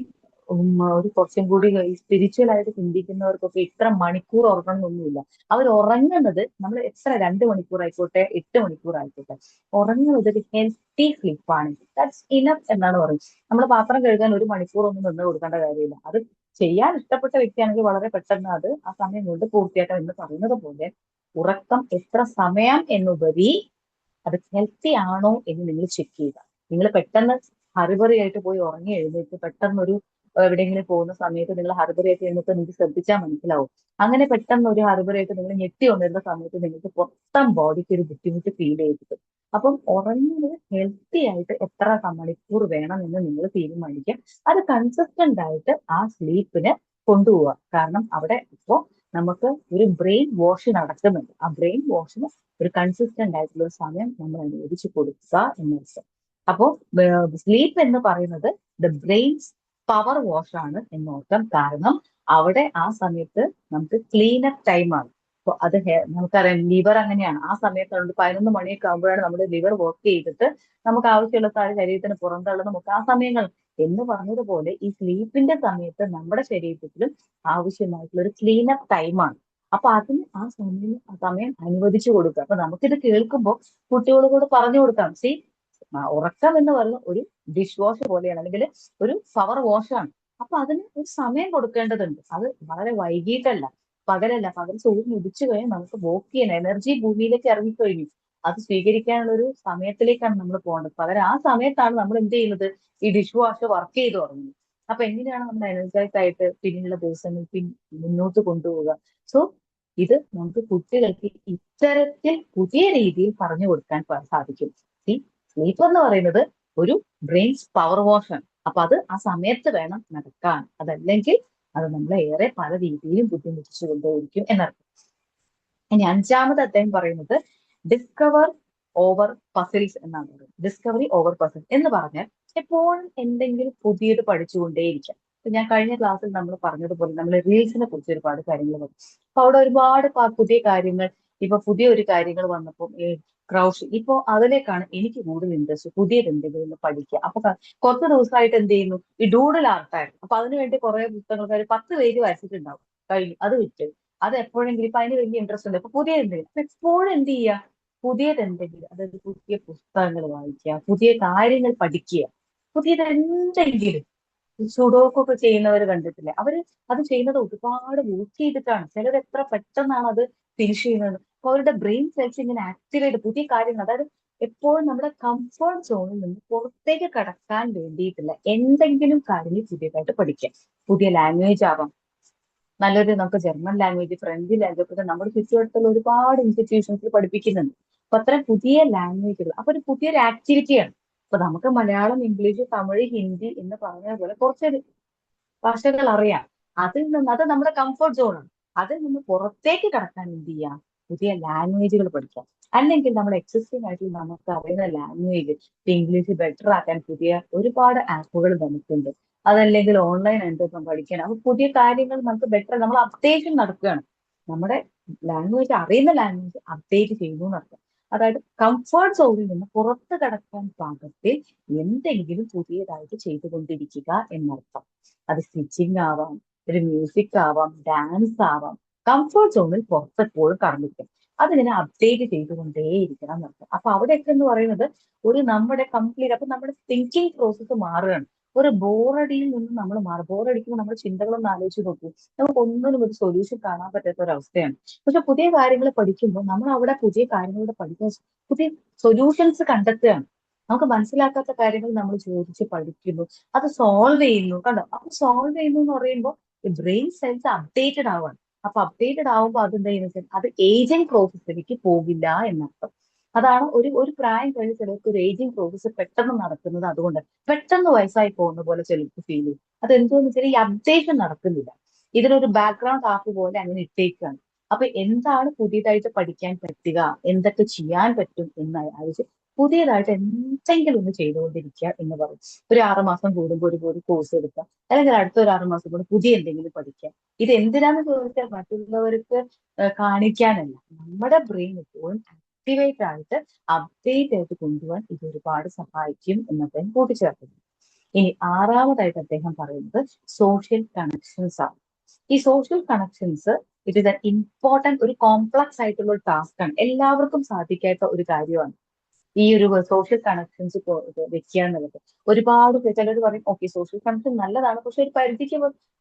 ഒരു കുറച്ചും കൂടി സ്പിരിച്വൽ ആയിട്ട് ചിന്തിക്കുന്നവർക്കൊക്കെ ഇത്ര മണിക്കൂർ ഉറങ്ങണമെന്നൊന്നുമില്ല. അവർ ഉറങ്ങുന്നത് നമ്മൾ എത്ര 2 മണിക്കൂർ ആയിക്കോട്ടെ 8 മണിക്കൂർ ആയിക്കോട്ടെ, ഉറങ്ങുന്നത് ഒരു ഹെൽത്തി സ്ലീപ്പാണ്. ദാറ്റ്സ് ഇനഫ് എന്നാണ് പറയുന്നത്. നമ്മൾ പാത്രം കഴുകാൻ 1 മണിക്കൂർ ഒന്നും നിന്ന് കൊടുക്കേണ്ട കാര്യമില്ല. അത് ചെയ്യാൻ ഇഷ്ടപ്പെട്ട വ്യക്തിയാണെങ്കിൽ വളരെ പെട്ടെന്ന് അത് ആ സമയം കൊണ്ട് പൂർത്തിയാക്കാം എന്ന് പറയുന്നത് പോലെ ഉറക്കം എത്ര സമയം എന്നുപരി അത് ഹെൽത്തി ആണോ എന്ന് നിങ്ങൾ ചെക്ക് ചെയ്യുക. നിങ്ങൾ പെട്ടെന്ന് ഹറിബറി ആയിട്ട് പോയി ഉറങ്ങി എഴുന്നേറ്റ് പെട്ടെന്ന് ഒരു എവിടെയെങ്കിലും പോകുന്ന സമയത്ത് നിങ്ങൾ ഹറിബറി ആയിട്ട് എഴുന്നേറ്റ് നിങ്ങൾക്ക് ശ്രദ്ധിച്ചാൽ മനസ്സിലാവും. അങ്ങനെ പെട്ടെന്ന് ഒരു ഹറിബറി ആയിട്ട് നിങ്ങൾ ഞെട്ടി വന്നിരുന്ന സമയത്ത് നിങ്ങൾക്ക് മൊത്തം ബോഡിക്ക് ഒരു ബുദ്ധിമുട്ട് ഫീൽ ചെയ്തിട്ട്. അപ്പം ഉറങ്ങുന്നത് ഹെൽത്തി ആയിട്ട് എത്ര മണിക്കൂർ വേണം എന്ന് നിങ്ങൾ തീരുമാനിക്കുക. അത് കൺസിസ്റ്റന്റ് ആയിട്ട് ആ സ്ലീപ്പിന് കൊണ്ടുപോവുക. കാരണം അവിടെ ഇപ്പോൾ നമുക്ക് ഒരു ബ്രെയിൻ വാഷ് നടക്കുന്നുണ്ട്. ആ ബ്രെയിൻ വാഷിന് ഒരു കൺസിസ്റ്റന്റ് ആയിട്ടുള്ള ഒരു സമയം നമ്മൾ അനുവദിച്ചു കൊടുക്കുക എന്നർത്ഥം. അപ്പോ സ്ലീപ്പ് എന്ന് പറയുന്നത് ദ ബ്രെയിൻസ് പവർ വാഷ് ആണ് എന്നർത്ഥം. കാരണം അവിടെ ആ സമയത്ത് നമുക്ക് ക്ലീനപ്പ് ടൈമാണ്. അപ്പൊ അത് നമുക്കറിയാം ലിവർ അങ്ങനെയാണ്. ആ സമയത്ത് 11 മണിയൊക്കെ ആകുമ്പോഴാണ് നമ്മുടെ ലിവർ വർക്ക് ചെയ്തിട്ട് നമുക്ക് ആവശ്യമുള്ള ശരീരത്തിന് പുറന്തള്ളുന്ന നമുക്ക് ആ സമയങ്ങൾ എന്ന് പറഞ്ഞതുപോലെ ഈ സ്ലീപ്പിന്റെ സമയത്ത് നമ്മുടെ ശരീരത്തിലും ആവശ്യമായിട്ടുള്ള ഒരു ക്ലീനപ്പ് ടൈമാണ്. അപ്പൊ അതിന് ആ സമയം അനുവദിച്ചു കൊടുക്കുക. അപ്പൊ നമുക്കിത് കേൾക്കുമ്പോൾ കുട്ടികളോട് പറഞ്ഞു കൊടുക്കാം, സി ഉറക്കം എന്ന് പറയുന്നത് ഒരു ഡിഷ് വാഷ് പോലെയാണ്, അല്ലെങ്കിൽ ഒരു പവർ വാഷാണ്. അപ്പൊ അതിന് ഒരു സമയം കൊടുക്കേണ്ടതുണ്ട്. അത് വളരെ വൈകിട്ടല്ല. പകലല്ല, പകൽ സൂര്യൻ ഉദിച്ചു കഴിഞ്ഞാൽ നമുക്ക് വോക്ക് ചെയ്യാൻ എനർജി ഭൂമിയിലേക്ക് ഇറങ്ങിക്കഴിഞ്ഞു. അത് സ്വീകരിക്കാനുള്ള ഒരു സമയത്തിലേക്കാണ് നമ്മൾ പോകേണ്ടത്. പകരം ആ സമയത്താണ് നമ്മൾ എന്ത് ചെയ്യുന്നത്, ഈ ഡിഷ് വാഷ് വർക്ക് ചെയ്ത് തുടങ്ങുന്നത്. അപ്പൊ എങ്ങനെയാണ് നമ്മൾ എനർജൈസ് ആയിട്ട് പിന്നീടുള്ള ദിവസങ്ങൾ മുന്നോട്ട് കൊണ്ടുപോവുക? സോ ഇത് നമുക്ക് കുട്ടികൾക്ക് ഇത്തരത്തിൽ പുതിയ രീതിയിൽ പറഞ്ഞു കൊടുക്കാൻ സാധിക്കും. സ്ലീപ്പ് എന്ന് പറയുന്നത് ഒരു ബ്രെയിൻസ് പവർ വാഷ് ആണ്. അപ്പൊ അത് ആ സമയത്ത് വേണം നടക്കാൻ. അതല്ലെങ്കിൽ അത് നമ്മളെ ഏറെ പല രീതിയിലും ബുദ്ധിമുട്ടിച്ചു കൊണ്ടേയിരിക്കും എന്നർത്ഥം. ഇനി അഞ്ചാമത് അദ്ദേഹം പറയുന്നത് ഡിസ്കവർ ഓവർ പസിൽസ് എന്നാണ് പറയുന്നത്. ഡിസ്കവറി ഓവർ പസിൽസ് എന്ന് പറഞ്ഞാൽ എപ്പോഴും എന്തെങ്കിലും പുതിയത് പഠിച്ചുകൊണ്ടേയിരിക്കാം. ഇപ്പൊ ഞാൻ കഴിഞ്ഞ ക്ലാസ്സിൽ നമ്മൾ പറഞ്ഞതുപോലെ നമ്മൾ റീൽസിനെ കുറിച്ച് ഒരുപാട് കാര്യങ്ങൾ പറഞ്ഞു. അപ്പൊ അവിടെ ഒരുപാട് പുതിയ കാര്യങ്ങൾ, ഇപ്പൊ പുതിയ ഒരു കാര്യങ്ങൾ വന്നപ്പോൾ ക്രൗഷ്, ഇപ്പോ അതിലേക്കാണ് എനിക്ക് കൂടുതൽ ഇൻട്രസ്റ്റ്. പുതിയത് എന്തെങ്കിലും പഠിക്കുക. അപ്പൊ കുറച്ച് ദിവസമായിട്ട് എന്ത് ചെയ്യുന്നു, ഈ ഡൂഡിൽ ആർട്ടായിരുന്നു. അപ്പൊ അതിനുവേണ്ടി കുറെ പുസ്തകങ്ങൾ 10 പേജ് വരച്ചിട്ടുണ്ടാവും, കഴിഞ്ഞു, അത് വിറ്റ്. അത് എപ്പോഴെങ്കിലും ഇപ്പൊ അതിന് വലിയ ഇൻട്രസ്റ്റ് ഉണ്ട്, ഇപ്പൊ പുതിയ എന്തെങ്കിലും. അപ്പൊ എപ്പോഴും എന്ത് ചെയ്യുക, പുതിയത് എന്തെങ്കിലും, അതായത് പുതിയ പുസ്തകങ്ങൾ വായിക്കുക, പുതിയ കാര്യങ്ങൾ പഠിക്കുക, പുതിയത് എന്തെങ്കിലും. സുഡോക്കു ഒക്കെ ചെയ്യുന്നവർ കണ്ടിട്ടില്ലേ, അവര് അത് ചെയ്യുന്നത് ഒരുപാട് വർക്ക് ചെയ്തിട്ടാണ്. ചിലർ എത്ര പെട്ടെന്നാണ് അത് ഫിനിഷ് ചെയ്യുന്നത്. അപ്പൊ അവരുടെ ബ്രെയിൻ സെൽസ് ഇങ്ങനെ ആക്ടിവേറ്റ്, പുതിയ കാര്യങ്ങൾ, അതായത് എപ്പോഴും നമ്മുടെ കംഫർട്ട് സോണിൽ നിന്ന് പുറത്തേക്ക് കടക്കാൻ വേണ്ടിയിട്ടില്ല എന്തെങ്കിലും കാര്യങ്ങൾ പുതിയതായിട്ട് പഠിക്കാം. പുതിയ ലാംഗ്വേജ് ആവാം, നല്ലൊരു നമുക്ക് ജർമ്മൻ ലാംഗ്വേജ്, ഫ്രഞ്ച് ലാംഗ്വേജ് നമ്മുടെ ചുറ്റുവട്ടത്തുള്ള ഒരുപാട് ഇൻസ്റ്റിറ്റ്യൂഷൻസിൽ പഠിപ്പിക്കുന്നുണ്ട്. അപ്പൊ അത്തരം പുതിയ ലാംഗ്വേജുകൾ, അപ്പൊ ഒരു പുതിയൊരു ആക്ടിവിറ്റിയാണ്. അപ്പൊ നമുക്ക് മലയാളം, ഇംഗ്ലീഷ്, തമിഴ്, ഹിന്ദി എന്ന് പറഞ്ഞ പോലെ കുറച്ച് ഭാഷകൾ അറിയാം. അതിൽ നിന്ന്, അത് നമ്മുടെ കംഫർട്ട് സോണാണ്. അതിൽ നിന്ന് പുറത്തേക്ക് കടക്കാൻ എന്ത് ചെയ്യാം, പുതിയ ലാംഗ്വേജുകൾ പഠിക്കാം. അല്ലെങ്കിൽ നമ്മൾ എക്സിസ്റ്റിംഗ് ആയിട്ട് നമുക്ക് അറിയുന്ന ലാംഗ്വേജ് ഇംഗ്ലീഷ് ബെറ്റർ ആക്കാൻ പുതിയ ഒരുപാട് ആപ്പുകൾ നമുക്കുണ്ട്. അതല്ലെങ്കിൽ ഓൺലൈൻ ആയിട്ട് പഠിക്കണം. അപ്പൊ പുതിയ കാര്യങ്ങൾ നമുക്ക് ബെറ്റർ, നമ്മൾ അപ്ഡേഷൻ നടക്കുകയാണ്. നമ്മുടെ ലാംഗ്വേജ്, അറിയുന്ന ലാംഗ്വേജ് അപ്ഡേറ്റ് ചെയ്യുന്നു നടക്കുക. അതായത് കംഫർട്ട് സോണിൽ നിന്ന് പുറത്ത് കടക്കാൻ പാകത്തിൽ എന്തെങ്കിലും പുതിയതായിട്ട് ചെയ്തുകൊണ്ടിരിക്കുക എന്നർത്ഥം. അത് സ്റ്റിച്ചിങ് ആവാം, ഒരു മ്യൂസിക് ആവാം, ഡാൻസ് ആവാം. കംഫർട്ട് സോണിൽ പുറത്തെപ്പോഴും കടന്നിരിക്കും. അതിങ്ങനെ അപ്ഡേറ്റ് ചെയ്തുകൊണ്ടേയിരിക്കണം എന്നർത്ഥം. അപ്പൊ അവിടെയൊക്കെ എന്ന് പറയുന്നത് ഒരു നമ്മുടെ കംപ്ലീറ്റ്, അപ്പൊ നമ്മുടെ തിങ്കിങ് പ്രോസസ്സ് മാറുകയാണ്. ഒരു ബോറടിയിൽ നിന്ന് നമ്മൾ മാറും. ബോറടിക്കുമ്പോൾ നമ്മുടെ ചിന്തകളൊന്ന് ആലോചിച്ച് നോക്കൂ, നമുക്ക് ഒന്നിനും ഒരു സൊല്യൂഷൻ കാണാൻ പറ്റാത്ത ഒരു അവസ്ഥയാണ്. പക്ഷെ പുതിയ കാര്യങ്ങൾ പഠിക്കുമ്പോൾ നമ്മൾ അവിടെ പുതിയ കാര്യങ്ങളുടെ പഠിക്കാൻ, പുതിയ സൊല്യൂഷൻസ് കണ്ടെത്തുകയാണ്. നമുക്ക് മനസ്സിലാക്കാത്ത കാര്യങ്ങൾ നമ്മൾ ചോദിച്ച് പഠിക്കുന്നു, അത് സോൾവ് ചെയ്യുന്നു. കണ്ടോ, അപ്പൊ സോൾവ് ചെയ്യുന്നു എന്ന് പറയുമ്പോൾ ബ്രെയിൻ സെൽസ് അപ്ഡേറ്റഡ് ആവുകയാണ്. അപ്പൊ അപ്ഡേറ്റഡ് ആവുമ്പോൾ അതെന്താ ചെയ്യുന്നത്, അത് ഏജിങ് പ്രോസസ്സിലേക്ക് പോകില്ല എന്നർത്ഥം. അതാണ് ഒരു പ്രായം കഴിഞ്ഞ് ചിലർക്ക് ഒരു ഏജിങ് പ്രോസസ്സ് പെട്ടെന്ന് നടക്കുന്നത്. അതുകൊണ്ട് പെട്ടെന്ന് വയസ്സായി പോകുന്ന പോലെ ചിലർക്ക് ഫീൽ ചെയ്യും. അത് എന്തുകൊണ്ടെന്ന് വെച്ചാൽ ഈ അപ്ഡേഷൻ നടക്കുന്നില്ല. ഇതിനൊരു ബാക്ക്ഗ്രൗണ്ട് ആപ്പ് പോലെ അങ്ങനെ ഇട്ടേക്കാണ്. അപ്പൊ എന്താണ് പുതിയതായിട്ട് പഠിക്കാൻ പറ്റുക, എന്തൊക്കെ ചെയ്യാൻ പറ്റും എന്ന് ആലോചിച്ച് പുതിയതായിട്ട് എന്തെങ്കിലും ഒന്ന് ചെയ്തുകൊണ്ടിരിക്കുക എന്ന് പറയും. ഒരു 6 മാസം കൂടുമ്പോൾ ഒരു കോഴ്സ് എടുക്കുക, അല്ലെങ്കിൽ അടുത്ത ഒരു 6 മാസം കൂടെ പുതിയ എന്തെങ്കിലും പഠിക്കുക. ഇത് എന്തിനാന്ന് ചോദിച്ചാൽ മറ്റുള്ളവർക്ക് കാണിക്കാനല്ല, നമ്മുടെ ബ്രെയിൻ എപ്പോഴും ആക്ടിവേറ്റ് ആയിട്ട് അപ്ഡേറ്റ് ആയിട്ട് കൊണ്ടുപോകാൻ ഇത് ഒരുപാട് സഹായിക്കും എന്ന് അദ്ദേഹം കൂട്ടിച്ചേർക്കുന്നു. ഇനി ആറാമതായിട്ട് അദ്ദേഹം പറയുന്നത് സോഷ്യൽ കണക്ഷൻസ് ആണ്. ഈ social connections it is an important, ഒരു കോംപ്ലക്സ് ആയിട്ടുള്ള ഒരു ടാസ്ക് ആണ്. എല്ലാവർക്കും സാധിക്കാത്ത ഒരു കാര്യമാണ് ഈ ഒരു സോഷ്യൽ കണക്ഷൻസ് വെക്കുക എന്നുള്ളത്. ഒരുപാട് ചിലർ പറയും ഓക്കെ സോഷ്യൽ കണക്ഷൻ നല്ലതാണ്, പക്ഷെ ഒരു പരിധിക്ക്.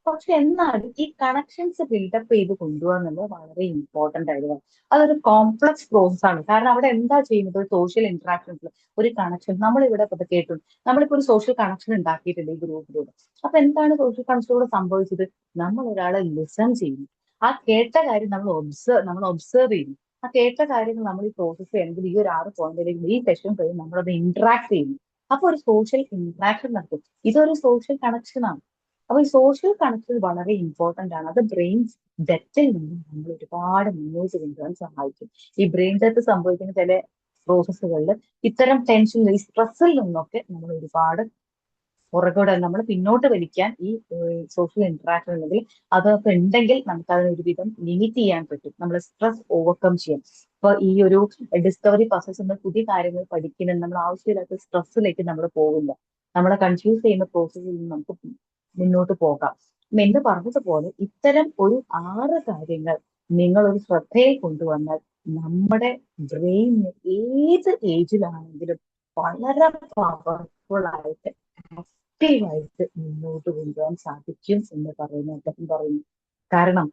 പക്ഷെ എന്നാലും ഈ കണക്ഷൻസ് ബിൽഡപ്പ് ചെയ്ത് കൊണ്ടുപോകുക എന്നുള്ളത് വളരെ ഇമ്പോർട്ടന്റ് ആയിരുന്നു. അതൊരു കോംപ്ലക്സ് പ്രോസസ് ആണ്. കാരണം അവിടെ എന്താ ചെയ്യുന്നത്, സോഷ്യൽ ഇന്ററാക്ഷൻസിൽ ഒരു കണക്ഷൻ നമ്മളിവിടെ കേട്ടു, നമ്മളിപ്പോ ഒരു സോഷ്യൽ കണക്ഷൻ ഉണ്ടാക്കിയിട്ടുണ്ട് ഈ ഗ്രൂപ്പിലൂടെ. അപ്പൊ എന്താണ് സോഷ്യൽ കണക്ഷനിലൂടെ സംഭവിച്ചത്, നമ്മൾ ഒരാളെ ലിസൺ ചെയ്യുന്നു, ആ കേട്ട കാര്യം നമ്മൾ ഒബ്സർവ് ചെയ്യുന്നു, ആ കേട്ട കാര്യങ്ങൾ നമ്മൾ ഈ പ്രോസസ് ചെയ്യണമെങ്കിൽ ഈ ഒരു 6 പോയിന്റിലേക്ക് ഈ സെഷൻ കഴിഞ്ഞ് നമ്മളത് ഇന്ററാക്ട് ചെയ്യുന്നു. അപ്പൊ ഒരു സോഷ്യൽ ഇന്ററാക്ഷൻ നടക്കും. ഇതൊരു സോഷ്യൽ കണക്ഷൻ ആണ്. അപ്പൊ ഈ സോഷ്യൽ കണക്ഷൻ വളരെ ഇമ്പോർട്ടന്റ് ആണ്. അത് ബ്രെയിൻ ഡെത്തിൽ നിന്നും നമ്മൾ ഒരുപാട് മുന്നോട്ട് കൊണ്ടുപോകാൻ സഹായിക്കും. ഈ ബ്രെയിൻ ഡെത്ത് സംഭവിക്കുന്ന ചില പ്രോസസ്സുകളിൽ ഇത്തരം ടെൻഷൻ, ഈ സ്ട്രെസ്സിൽ നിന്നൊക്കെ നമ്മൾ ഒരുപാട് പുറകോടെ നമ്മൾ പിന്നോട്ട് വലിക്കാൻ ഈ സോഷ്യൽ ഇന്ററാക്ഷൻ ഉണ്ടെങ്കിൽ, അതൊക്കെ ഉണ്ടെങ്കിൽ നമുക്ക് അതിനൊരുവിധം ലിമിറ്റ് ചെയ്യാൻ പറ്റും, നമ്മൾ സ്ട്രെസ് ഓവർകം ചെയ്യാൻ. അപ്പൊ ഈ ഒരു ഡിസ്കവറി പ്രോസസ് എന്ന പുതിയ കാര്യങ്ങൾ പഠിക്കുന്നത് നമ്മൾ ആവശ്യമില്ലാത്ത സ്ട്രെസ്സിലേക്ക് നമ്മൾ പോകില്ല. നമ്മളെ കൺഫ്യൂസ് ചെയ്യുന്ന പ്രോസസ്സിൽ നിന്ന് നമുക്ക് മുന്നോട്ട് പോകാം. എന്ന് പറഞ്ഞതുപോലെ ഇത്തരം ഒരു 6 കാര്യങ്ങൾ നിങ്ങൾ ഒരു ശ്രദ്ധയിൽ കൊണ്ടുവന്നാൽ നമ്മുടെ ബ്രെയിനിന് ഏത് ഏജിലാണെങ്കിലും വളരെ പവർഫുൾ ആയിട്ട് ആക്റ്റീവായിട്ട് മുന്നോട്ട് കൊണ്ടുപോകാൻ സാധിക്കും എന്ന് അദ്ദേഹം പറയുന്നു. കാരണം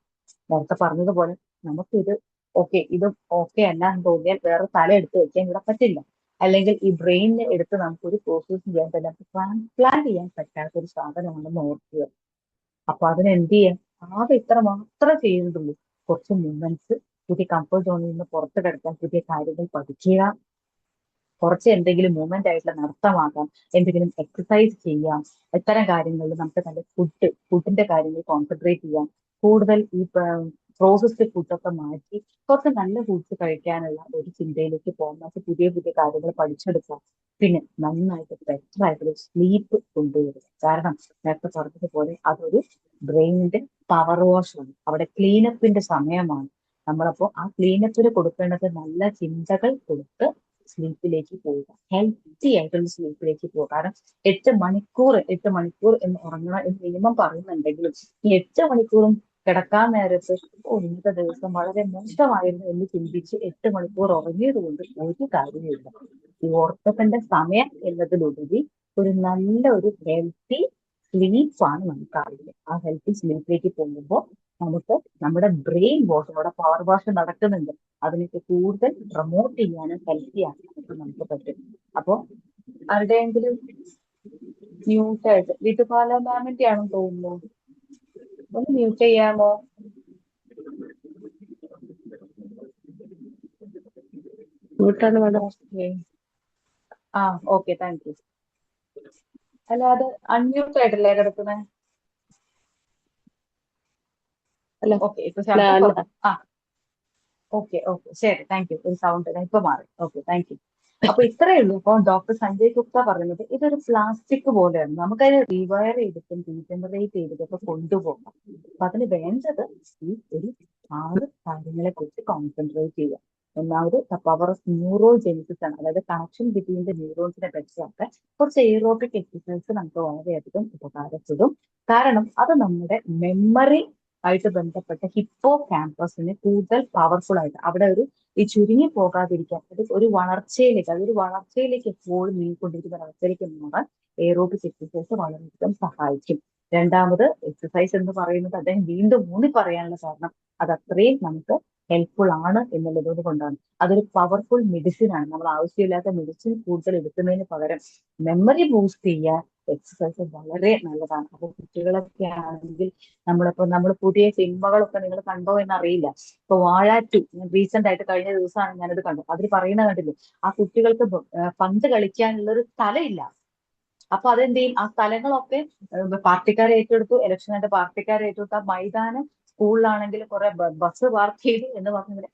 നേരത്തെ പറഞ്ഞതുപോലെ നമുക്കിത് ഇത് ഓക്കെ അല്ല എന്ന് തോന്നിയാൽ വേറെ തല എടുത്ത് വെക്കാൻ ഇവിടെ പറ്റില്ല. അല്ലെങ്കിൽ ഈ ബ്രെയിനിനെ എടുത്ത് നമുക്കൊരു പ്രോസസ് ചെയ്യാൻ തന്നെ പ്ലാൻ ചെയ്യാൻ പറ്റാത്ത ഒരു സാധനമാണെന്ന് ഓർക്കുക. അപ്പൊ അതിനെന്ത് ചെയ്യാം? ആകെ ഇത്ര മാത്രമേ ചെയ്യുന്നുള്ളൂ. കുറച്ച് മൂവ്മെന്റ്സ്, പുതിയ കംഫർട്ട് സോണിൽ നിന്ന് പുറത്ത് കിടക്കാൻ, പുതിയ കാര്യങ്ങൾ പഠിക്കുക, കുറച്ച് എന്തെങ്കിലും മൂവ്മെന്റ് ആയിട്ടുള്ള നടത്തമാകാം, എന്തെങ്കിലും എക്സസൈസ് ചെയ്യാം. ഇത്തരം കാര്യങ്ങളിൽ നമുക്ക് നല്ല ഫുഡിന്റെ കാര്യങ്ങൾ കോൺസെൻട്രേറ്റ് ചെയ്യാം. കൂടുതൽ ഈ പ്രോസസ്ഡ് ഫുഡൊക്കെ മാറ്റി കുറച്ച് നല്ല ഫുഡ്സ് കഴിക്കാനുള്ള ഒരു ചിന്തയിലേക്ക് പോകാം. നമുക്ക് പുതിയ പുതിയ കാര്യങ്ങൾ പഠിച്ചെടുക്കാം. പിന്നെ നന്നായിട്ട് ബെറ്റർ ആയിട്ടൊരു സ്ലീപ്പ് കൊണ്ടുവരിക. കാരണം നേരത്തെ പറഞ്ഞതുപോലെ അതൊരു ബ്രെയിനിന്റെ പവർ വാഷ് ആണ്. അവിടെ ക്ലീനപ്പിന്റെ സമയമാണ്. നമ്മളപ്പോ ആ ക്ലീനപ്പിന് കൊടുക്കേണ്ടത് നല്ല ചിന്തകൾ കൊടുത്ത് സ്ലീപ്പിലേക്ക് പോവുക, ഹെൽത്തി ആയിട്ടുള്ള സ്ലീപ്പിലേക്ക് പോവുക. കാരണം 8 മണിക്കൂർ എന്ന് ഉറങ്ങണം എന്ന് മിനിമം പറയുന്നുണ്ടെങ്കിലും ഈ 8 മണിക്കൂറും കിടക്കാൻ നേരത്ത് ഇന്നത്തെ ദിവസം വളരെ മോശമായിരുന്നു എന്ന് ചിന്തിച്ച് 8 മണിക്കൂർ ഉറങ്ങിയത് കൊണ്ട് ഒരു കാര്യമില്ല. ഈ ഉറക്കത്തിന്റെ സമയം എന്നതിലുപരി ഒരു ഹെൽത്തി സ്ലീപ്പാണ് നമുക്ക് ആവശ്യം. ആ ഹെൽത്തി സ്ലീപ്പിലേക്ക് പോകുമ്പോൾ നമുക്ക് നമ്മുടെ ബ്രെയിൻ വാഷ്, നമ്മുടെ പവർ വാഷ് നടക്കുന്നുണ്ട്. അതിനൊക്കെ കൂടുതൽ പ്രൊമോട്ട് ചെയ്യാനും ഹെൽത്തി ആക്കാനൊക്കെ നമുക്ക് പറ്റും. അപ്പൊ ആരുടെയെങ്കിലും മ്യൂട്ടായിട്ട് ഋതുപാല മാമിന്റെ ആണെന്ന് തോന്നുന്നു, ഒന്ന് മ്യൂട്ട് ചെയ്യാമോ? മ്യൂട്ടാണ് മാഡം. Okay thank you. അല്ല അത് അൺമ്യൂട്ട് ആയിട്ടല്ലേ കിടക്കുന്നത്? അല്ല ഓക്കെ ഇപ്പൊ ശബ്ദം പറഞ്ഞു. ഓക്കെ ശരി, താങ്ക് യു. ഒരു സൗണ്ട് ഇപ്പൊ മാറി. Okay thank you. അപ്പൊ ഇത്രയേ ഉള്ളൂ. ഇപ്പൊ ഡോക്ടർ സഞ്ജയ് ഗുപ്ത പറയുന്നത് ഇതൊരു പ്ലാസ്റ്റിക് പോലെയാണ്, നമുക്കതിനെ റീവയർ ചെയ്തിട്ടും റീജനറേറ്റ് ചെയ്തിട്ടൊക്കെ കൊണ്ടുപോകാം. അപ്പൊ അതിന് വേണ്ടത് ഈ ഒരു 6 കാര്യങ്ങളെ കുറിച്ച് കോൺസെൻട്രേറ്റ് ചെയ്യുക. ഒന്നാമത് പവർ ഓഫ് ന്യൂറോജെനിസിസ് ആണ്, അതായത് കണക്ഷൻ ബിറ്റ്വീൻ ദ ന്യൂറോൺസിനെ പറ്റിയൊക്കെ കുറച്ച് എയ്റോബിക് എക്സസൈസ് നമുക്ക് വളരെയധികം ഉപകാരപ്പെടും. കാരണം അത് നമ്മുടെ മെമ്മറി ആയിട്ട് ബന്ധപ്പെട്ട ഹിപ്പോ ക്യാമ്പസിനെ കൂടുതൽ പവർഫുൾ ആയിട്ട് അവിടെ ഈ ചുരുങ്ങി പോകാതിരിക്കാൻ, ഒരു വളർച്ചയിലേക്ക് എപ്പോഴും നീങ്ങിക്കൊണ്ടിരിക്കുന്ന അവസ്ഥയിലേക്ക് മാറാൻ എയ്റോബിക് എക്സസൈസ് വളരെയധികം സഹായിക്കും. രണ്ടാമത് എക്സസൈസ് എന്ന് പറയുന്നത് അദ്ദേഹം വീണ്ടും ഊന്നി പറയാനുള്ള കാരണം അത് അത്രയും നമുക്ക് ഹെൽപ്ഫുൾ ആണ് എന്നുള്ളത് കൊണ്ടാണ്. അതൊരു പവർഫുൾ മെഡിസിൻ ആണ്. നമ്മൾ ആവശ്യമില്ലാത്ത മെഡിസിൻ കൂടുതൽ എടുക്കുന്നതിന് പകരം മെമ്മറി ബൂസ്റ്റ് ചെയ്യാൻ എക്സസൈസ് വളരെ നല്ലതാണ്. അപ്പൊ കുട്ടികളൊക്കെ ആണെങ്കിൽ നമ്മൾ പുതിയ സിനിമകളൊക്കെ നിങ്ങൾ കണ്ടോ എന്നറിയില്ല. ഇപ്പൊ വാഴ 2 റീസെന്റ് ആയിട്ട് കഴിഞ്ഞ ദിവസമാണ് ഞാനത് കണ്ടു. അതിൽ പറയുന്ന കണ്ടില്ലേ, ആ കുട്ടികൾക്ക് പന്ത് കളിക്കാനുള്ള ഒരു സ്ഥലമില്ല. അപ്പൊ അതെന്ത് ചെയ്യും? ആ സ്ഥലങ്ങളൊക്കെ പാർട്ടിക്കാരെ ഏറ്റെടുത്തു, ഇലക്ഷനായിട്ട് പാർട്ടിക്കാരെ ഏറ്റെടുത്തു. ആ മൈതാനം സ്കൂളിലാണെങ്കിൽ കുറെ ബസ് പാർക്ക് ചെയ്തു എന്ന് പറഞ്ഞ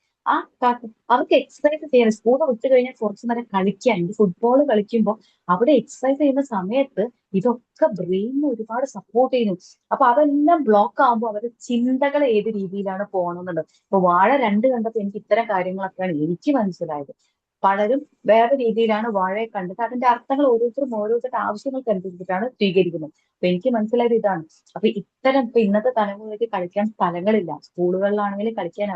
അവർക്ക് എക്സസൈസ് ചെയ്യാൻ സ്കൂൾ വിട്ട് കഴിഞ്ഞാൽ കുറച്ചു നേരം കളിക്കാൻ, ഫുട്ബോൾ കളിക്കുമ്പോൾ അവിടെ എക്സസൈസ് ചെയ്യുന്ന സമയത്ത് ഇതൊക്കെ ബ്രെയിനിനെ ഒരുപാട് സപ്പോർട്ട് ചെയ്യുന്നു. അപ്പൊ അതെല്ലാം ബ്ലോക്ക് ആകുമ്പോൾ അവരുടെ ചിന്തകൾ ഏത് രീതിയിലാണ് പോകണമെന്നുള്ളത്. ഇപ്പൊ വാഴ 2 കണ്ടപ്പോൾ എനിക്ക് ഇത്തരം കാര്യങ്ങളൊക്കെയാണ് എനിക്ക് മനസ്സിലായത്. പലരും വേറെ രീതിയിലാണ് വാഴയെ കണ്ടിട്ട് അതിന്റെ അർത്ഥങ്ങൾ ഓരോരുത്തരുടെ ആവശ്യങ്ങൾക്കനുസരിച്ചിട്ടാണ് സ്വീകരിക്കുന്നത്. അപ്പൊ എനിക്ക് മനസ്സിലായത് ഇതാണ്. അപ്പൊ ഇപ്പൊ ഇന്നത്തെ തലമുറയ്ക്ക് കളിക്കാൻ സ്ഥലങ്ങളില്ല. സ്കൂളുകളിലാണെങ്കിൽ കളിക്കാൻ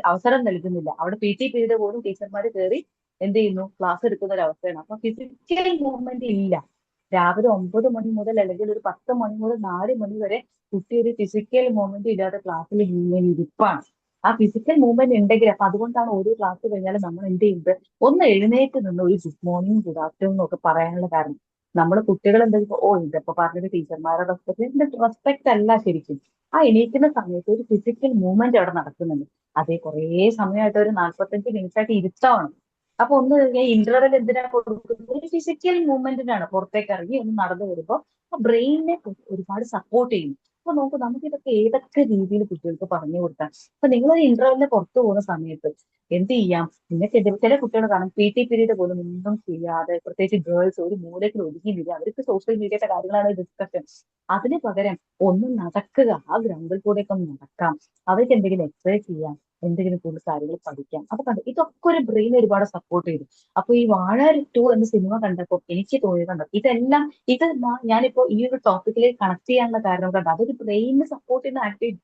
അവസരം നൽകുന്നില്ല. അവിടെ PT പീരീഡ് പോലും ടീച്ചർമാർ കയറി എന്ത് ചെയ്യുന്നു, ക്ലാസ് എടുക്കുന്ന ഒരു അവസ്ഥയാണ്. അപ്പൊ ഫിസിക്കൽ മൂവ്മെന്റ് ഇല്ല. രാവിലെ 9 മണി മുതൽ അല്ലെങ്കിൽ ഒരു 10 മണി മുതൽ 4 മണി വരെ കുട്ടി ഒരു ഫിസിക്കൽ മൂവ്മെന്റ് ഇല്ലാതെ ക്ലാസ്സിൽ ഇങ്ങനെ ഇരിപ്പാണ്. ആ ഫിസിക്കൽ മൂവ്മെന്റ് ഉണ്ടെങ്കിൽ അപ്പൊ അതുകൊണ്ടാണ് ഓരോ ക്ലാസ് കഴിഞ്ഞാലും നമ്മൾ എന്ത് ചെയ്യുന്നത്, ഒന്ന് എഴുന്നേറ്റ് നിന്ന് ഒരു ഗുഡ് മോർണിംഗ് ഗുഡ് ആഫ്റ്റർനൂൺ ഒക്കെ പറയാനുള്ള കാരണം നമ്മൾ കുട്ടികൾ എന്താ ഇതൊക്കെ പറഞ്ഞത് ടീച്ചർമാരുടെ റെസ്പെക്ട് അല്ല ശരിക്കും. ആ എണീക്കുന്ന സമയത്ത് ഒരു ഫിസിക്കൽ മൂവ്മെന്റ് അവിടെ നടക്കുന്നുണ്ട്. അതേ കുറേ സമയമായിട്ട് ഒരു 45 മിനിറ്റ് ആയിട്ട് ഇരുത്തമാണ്. അപ്പൊ ഒന്ന് ഇന്റർവെൽ എന്തിനാ കൊടുക്കുന്നത്? ഒരു ഫിസിക്കൽ മൂവ്മെന്റിനാണ്. പുറത്തേക്ക് ഇറങ്ങി ഒന്ന് നടന്നു വരുമ്പോൾ ആ ബ്രെയിനിനെ ഒരുപാട് സപ്പോർട്ട് ചെയ്യുന്നു. അപ്പൊ നമുക്ക് ഇതൊക്കെ ഏതൊക്കെ രീതിയിൽ കുട്ടികൾക്ക് പറഞ്ഞു കൊടുക്കാം. അപ്പൊ നിങ്ങളൊരു ഇന്റർവെല്ലിന് പുറത്തു പോകുന്ന സമയത്ത് എന്ത് ചെയ്യാം? നിങ്ങൾക്ക് ചില കുട്ടികൾ കാണും PT പീരീഡ് പോലും ഒന്നും ചെയ്യാതെ, പ്രത്യേകിച്ച് ഗേൾസ് ഒരു മൂലത്തിൽ ഒതുങ്ങിയില്ല. അവർക്ക് സോഷ്യൽ മീഡിയയുടെ കാര്യങ്ങളാണ് ഡിസ്കഷൻ. അതിന് പകരം ഒന്ന് നടക്കുക, ആ ഗ്രൗണ്ടിൽ കൂടെയൊക്കെ ഒന്ന് നടക്കാം, അവർക്ക് എന്തെങ്കിലും എക്സസൈസ് ചെയ്യാം, എന്തെങ്കിലും കൂടുതൽ കാര്യങ്ങൾ പഠിക്കാം. അപ്പൊ കണ്ടു ഇതൊക്കെ ഒരു ബ്രെയിൻ ഒരുപാട് സപ്പോർട്ട് ചെയ്തു. അപ്പൊ ഈ വാഴ 2 എന്ന സിനിമ കണ്ടപ്പോൾ എനിക്ക് തോന്നിയിട്ടുണ്ടോ ഇതെല്ലാം ഞാനിപ്പോ ഈ ഒരു ടോപ്പിക്കിലേക്ക് കണക്ട് ചെയ്യാനുള്ള കാരണം കണ്ടോ, അതൊരു ബ്രെയിനിന് സപ്പോർട്ട് ചെയ്യുന്ന ആക്ടിവിറ്റി.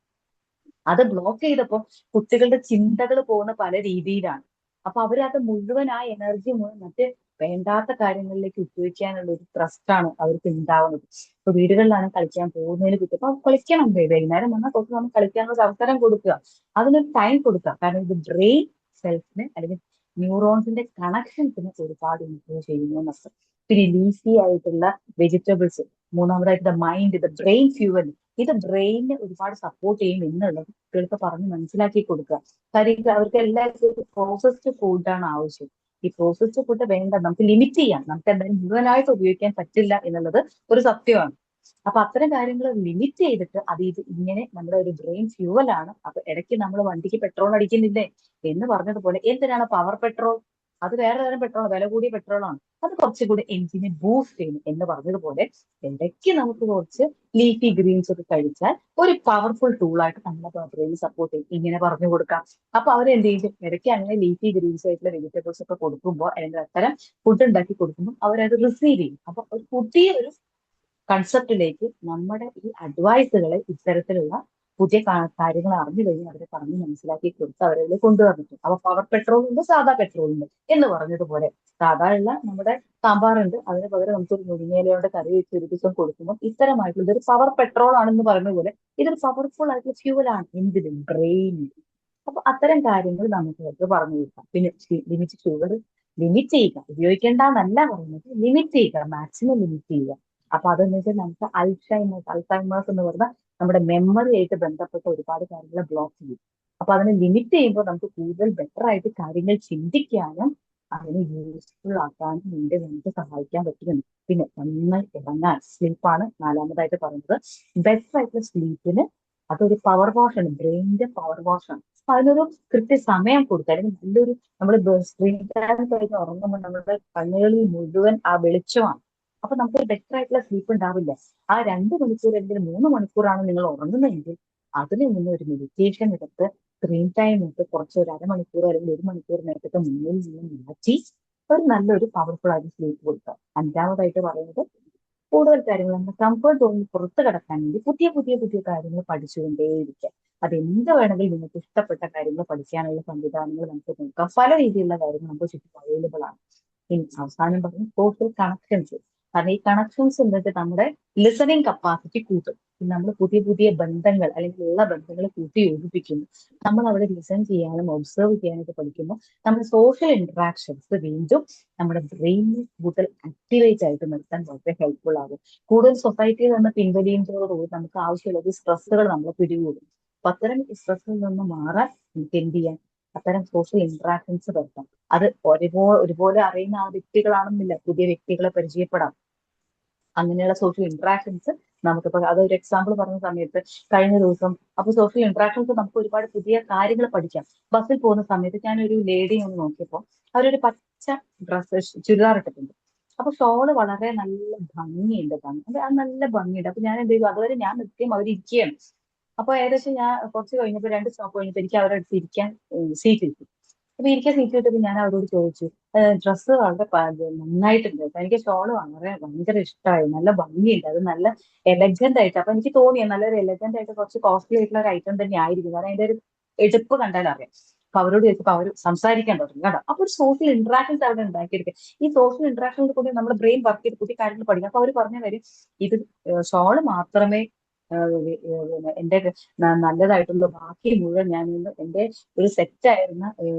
അത് ബ്ലോക്ക് ചെയ്തപ്പോൾ കുട്ടികളുടെ ചിന്തകൾ പോകുന്ന പല രീതിയിലാണ്. അപ്പൊ അവരത് മുഴുവൻ ആ എനർജി മറ്റേ വേണ്ടാത്ത കാര്യങ്ങളിലേക്ക് ഉപയോഗിക്കാനുള്ള ഒരു ട്രസ്റ്റാണ് അവർക്ക് ഉണ്ടാവുന്നത്. ഇപ്പൊ വീടുകളിലാണ് കളിക്കാൻ പോകുന്നതിന് കുറ്റം. അപ്പൊ കളിക്കണം, വൈകുന്നേരം വന്നാൽ തൊട്ട് നമ്മൾ കളിക്കാനുള്ള ഒരു അവസരം കൊടുക്കുക, അതിനൊരു ടൈം കൊടുക്കുക. കാരണം ഇത് ബ്രെയിൻ സെൽഫിന് അല്ലെങ്കിൽ ന്യൂറോൺസിന്റെ കണക്ഷൻസിന് ഒരുപാട് ഇംപ്രൂവ് ചെയ്യുന്നു എന്നർത്ഥം. പിന്നെ ലീഫി ആയിട്ടുള്ള വെജിറ്റബിൾസ്, മൂന്നാമതായിട്ട് മൈൻഡ്, ബ്രെയിൻ ഫ്യൂവൽ, ഇത് ബ്രെയിനിനെ ഒരുപാട് സപ്പോർട്ട് ചെയ്യും എന്നുള്ളത് കുട്ടികൾക്ക് പറഞ്ഞ് മനസ്സിലാക്കി കൊടുക്കുക. കാര്യം അവർക്ക് എല്ലാവർക്കും പ്രോസസ്ഡ് ഫുഡാണ് ആവശ്യം. ഈ പ്രോസസ്ഡ് ഫുഡ് വേണ്ട, നമുക്ക് ലിമിറ്റ് ചെയ്യാം. നമുക്ക് എന്തായാലും മുഴുവനായിട്ട് ഉപയോഗിക്കാൻ പറ്റില്ല എന്നുള്ളത് ഒരു സത്യമാണ്. അപ്പൊ അത്തരം കാര്യങ്ങൾ ലിമിറ്റ് ചെയ്തിട്ട് ഇത് ഇങ്ങനെ നമ്മുടെ ഒരു ബ്രെയിൻ ഫ്യൂവലാണ്. അപ്പൊ ഇടയ്ക്ക് നമ്മൾ വണ്ടിക്ക് പെട്രോൾ അടിക്കുന്നില്ലേ എന്ന് പറഞ്ഞതുപോലെ, എന്തിനാണ് പവർ പെട്രോൾ? അത് വേറെ തരം പെട്രോൾ, വില കൂടിയ പെട്രോളാണ്. അത് കുറച്ചുകൂടി എഞ്ചിനെ ബൂസ്റ്റ് ചെയ്യുന്നു എന്ന് പറഞ്ഞതുപോലെ, ഇടയ്ക്ക് നമുക്ക് കുറച്ച് ലീഫി ഗ്രീൻസ് ഒക്കെ കഴിച്ചാൽ ഒരു പവർഫുൾ ടൂളായിട്ട് നമ്മുടെ ബ്രെയിൻ സപ്പോർട്ട് ചെയ്യും. ഇങ്ങനെ പറഞ്ഞു കൊടുക്കാം. അപ്പൊ അവരെന്ത് ചെയ്യും? ഇടയ്ക്ക് അങ്ങനെ ലീഫി ഗ്രീൻസ് ആയിട്ടുള്ള വെജിറ്റബിൾസ് ഒക്കെ കൊടുക്കുമ്പോൾ, അല്ലെങ്കിൽ അത്തരം ഫുഡ് ഉണ്ടാക്കി കൊടുക്കുമ്പോൾ അവരത് റിസീവ് ചെയ്യും. അപ്പൊ ഒരു പുതിയ ഒരു കൺസെപ്റ്റിലേക്ക് നമ്മുടെ ഈ അഡ്വൈസുകളെ ഇത്തരത്തിലുള്ള പുതിയ കാര്യങ്ങൾ അറിഞ്ഞു കഴിഞ്ഞാൽ അവരെ പറഞ്ഞ് മനസ്സിലാക്കി കൊടുത്ത് അവരെ കൊണ്ടുവന്നിട്ടുണ്ട്. അപ്പൊ പവർ പെട്രോൾ ഉണ്ട്, സാധാ പെട്രോൾ ഉണ്ട് എന്ന് പറഞ്ഞതുപോലെ, സാധാരണ നമ്മുടെ സാമ്പാറുണ്ട്, അതിന് പകരം നമുക്ക് ഒരു മുരിങ്ങയിലയുടെ കറി വെച്ച് ഒരു ദിവസം കൊടുക്കുമ്പോൾ ഇത്തരമായിട്ടുള്ള ഇതൊരു പവർ പെട്രോൾ ആണെന്ന് പറയുന്ന പോലെ ഇതൊരു പവർഫുൾ ആയിട്ടുള്ള ഫ്യൂവലാണ് എന്തിനും, ബ്രെയിനിൽ. അപ്പൊ അത്തരം കാര്യങ്ങൾ നമുക്ക് പറഞ്ഞു കൊടുക്കാം. പിന്നെ ലിമിറ്റ് ഷുഗർ ലിമിറ്റ് ചെയ്യുക, ഉപയോഗിക്കേണ്ട എന്നല്ല പറയുന്നത്, ലിമിറ്റ് ചെയ്യുക, മാക്സിമം ലിമിറ്റ് ചെയ്യുക. അപ്പൊ അതെന്ന് വെച്ചാൽ നമുക്ക് അൽസൈമേഴ്സ് എന്ന് പറഞ്ഞാൽ നമ്മുടെ മെമ്മറി ആയിട്ട് ബന്ധപ്പെട്ട ഒരുപാട് കാര്യങ്ങളെ ബ്ലോക്ക് ചെയ്യും. അപ്പൊ അതിനെ ലിമിറ്റ് ചെയ്യുമ്പോൾ നമുക്ക് കൂടുതൽ ബെറ്റർ ആയിട്ട് കാര്യങ്ങൾ ചിന്തിക്കാനും അതിനെ യൂസ്ഫുൾ ആക്കാനും വേണ്ടി നമുക്ക് സഹായിക്കാൻ പറ്റുന്നുണ്ട്. പിന്നെ നന്നായി ഉറങ്ങാൻ, സ്ലീപ്പാണ് നാലാമതായിട്ട് പറയുന്നത്. ബെറ്റർ ആയിട്ടുള്ള സ്ലീപ്പിന് അതൊരു പവർ വാഷാണ്, ബ്രെയിനിന്റെ പവർ വാഷാണ്. അപ്പൊ അതിനൊരു കൃത്യസമയം കൊടുക്കുക, അല്ലെങ്കിൽ നല്ലൊരു നമ്മൾ സ്ക്രീൻ ടൈം കഴിഞ്ഞ് ഉറങ്ങുമ്പോൾ നമ്മുടെ കണ്ണുകളിൽ മുഴുവൻ ആ വെളിച്ചമാണ്. അപ്പൊ നമുക്ക് ബെറ്റർ ആയിട്ടുള്ള സ്ലീപ്പ് ഉണ്ടാവില്ല. ആ 2 മണിക്കൂർ അല്ലെങ്കിൽ 3 മണിക്കൂറാണ് നിങ്ങൾ ഉറങ്ങുന്നതെങ്കിൽ അതിന് മുന്നേ ഒരു മെഡിറ്റേഷൻ എടുത്ത് സ്ക്രീൻ ടൈം എടുത്ത് കുറച്ച് ഒരു അരമണിക്കൂർ അല്ലെങ്കിൽ 1 മണിക്കൂർ നേരത്തെ മുന്നിൽ നിന്ന് മാറ്റി ഒരു നല്ലൊരു പവർഫുൾ ആയിട്ട് സ്ലീപ്പ് കൊടുക്കുക. 5-മതായിട്ട് പറയുന്നത് കൂടുതൽ കാര്യങ്ങൾ നമ്മുടെ കംഫർട്ട് സോണിൽ പുറത്ത് കിടക്കാൻ വേണ്ടി പുതിയ പുതിയ പുതിയ കാര്യങ്ങൾ പഠിച്ചുകൊണ്ടേയിരിക്കുക. അതെന്ത് വേണമെങ്കിലും നിങ്ങൾക്ക് ഇഷ്ടപ്പെട്ട കാര്യങ്ങൾ പഠിക്കാനുള്ള സംവിധാനങ്ങൾ നമുക്ക് നോക്കാം. പല രീതിയിലുള്ള കാര്യങ്ങൾ നമുക്ക് ചുറ്റും അവൈലബിൾ ആണ്. ഇനി അവസാനം പറഞ്ഞു സോഷ്യൽ കണക്ഷൻസ്. കാരണം ഈ കണക്ഷൻസ് എന്നിട്ട് നമ്മുടെ ലിസണിങ് കപ്പാസിറ്റി കൂട്ടും. നമ്മൾ പുതിയ പുതിയ ബന്ധങ്ങൾ അല്ലെങ്കിൽ ഉള്ള ബന്ധങ്ങൾ കൂട്ടി യോജിപ്പിക്കുന്നു. നമ്മൾ അവിടെ ലിസൺ ചെയ്യാനും ഒബ്സർവ് ചെയ്യാനൊക്കെ പഠിക്കുമ്പോൾ നമ്മുടെ സോഷ്യൽ ഇന്ററാക്ഷൻസ് വീണ്ടും നമ്മുടെ ബ്രെയിനിൽ കൂടുതൽ ആക്ടിവേറ്റ് ആയിട്ട് നിർത്താൻ വളരെ ഹെൽപ്ഫുൾ ആകും. കൂടുതൽ സൊസൈറ്റിയിൽ നിന്ന് പിൻവലിയുന്നതോടുകൂടി നമുക്ക് ആവശ്യമുള്ള സ്ട്രെസ്സുകൾ നമ്മളെ പിടികൂടും. അപ്പൊ അത്തരം സ്ട്രെസ്സിൽ നിന്ന് മാറാൻ നമുക്ക് എന്ത് ചെയ്യാൻ? അത്തരം സോഷ്യൽ ഇന്ററാക്ഷൻസ് വരുത്താം. അത് ഒരുപോലെ അറിയുന്ന ആ വ്യക്തികളാണെന്നില്ല, പുതിയ വ്യക്തികളെ പരിചയപ്പെടാം. അങ്ങനെയുള്ള സോഷ്യൽ ഇന്ററാക്ഷൻസ് നമുക്കിപ്പോ അതൊരു എക്സാമ്പിൾ പറഞ്ഞ സമയത്ത് കഴിഞ്ഞ ദിവസം അപ്പൊ സോഷ്യൽ ഇന്ററാക്ഷൻസ് നമുക്ക് ഒരുപാട് പുതിയ കാര്യങ്ങൾ പഠിക്കാം. ബസ്സിൽ പോകുന്ന സമയത്ത് ഞാനൊരു ലേഡി ഒന്ന് നോക്കിയപ്പോൾ അവരൊരു പച്ച ഡ്രസ് ചുരിദാർ ഇട്ടിട്ടുണ്ട്. അപ്പൊ ഷോള് വളരെ നല്ല ഭംഗിയുണ്ട്, അത് നല്ല ഭംഗിയുണ്ട്. അപ്പൊ ഞാൻ എന്ത് ചെയ്തു, അതുവരെ ഞാൻ നിത്യം അവരിയ്ക്കുകയാണ്. അപ്പൊ ഏകദേശം ഞാൻ കുറച്ച് കഴിഞ്ഞപ്പോൾ 2 സ്റ്റോപ്പ് കഴിഞ്ഞപ്പോൾ എനിക്ക് അവരുടെ അടുത്ത് ഇരിക്കാൻ സീറ്റ് കിട്ടി. അപ്പൊ ഇരിക്കാൻ സീറ്റ് കിട്ടിയപ്പോൾ ഞാൻ അവരോട് ചോദിച്ചു, ഡ്രസ്സ് വളരെ നന്നായിട്ടുണ്ട്, എനിക്ക് ഷോള് ഭയങ്കര ഇഷ്ടമായി, നല്ല ഭംഗിയുണ്ട്, അത് നല്ല എലഗന്റ് ആയിട്ട്. അപ്പൊ എനിക്ക് തോന്നിയ നല്ലൊരു എലഗന്റ് ആയിട്ട് കുറച്ച് കോസ്റ്റ്ലി ആയിട്ടുള്ള ഒരു ഐറ്റം തന്നെ ആയിരിക്കും, കാരണം അതിന്റെ ഒരു എടുപ്പ് കണ്ടാൽ അറിയാം. അപ്പൊ അവരോട് ചോദിച്ചപ്പോൾ അവർ സംസാരിക്കാൻ തുടങ്ങി കേട്ടോ. അപ്പൊ ഒരു സോഷ്യൽ ഇന്ററാക്ഷൻസ് അവിടെ ഉണ്ടാക്കിയെടുക്കുക. ഈ സോഷ്യൽ ഇന്ററാക്ഷൻസ് കൂടി നമ്മുടെ ബ്രെയിൻ വർക്ക് ചെയ്ത് പുതിയ കാര്യങ്ങൾ പഠിക്കും. അപ്പൊ അവർ പറഞ്ഞ കാര്യം ഇത് ഷോള് മാത്രമേ എന്റെ നല്ലതായിട്ടുള്ള, ബാക്കി മുഴുവൻ ഞാൻ എന്റെ ഒരു സെറ്റ് ആയിരുന്ന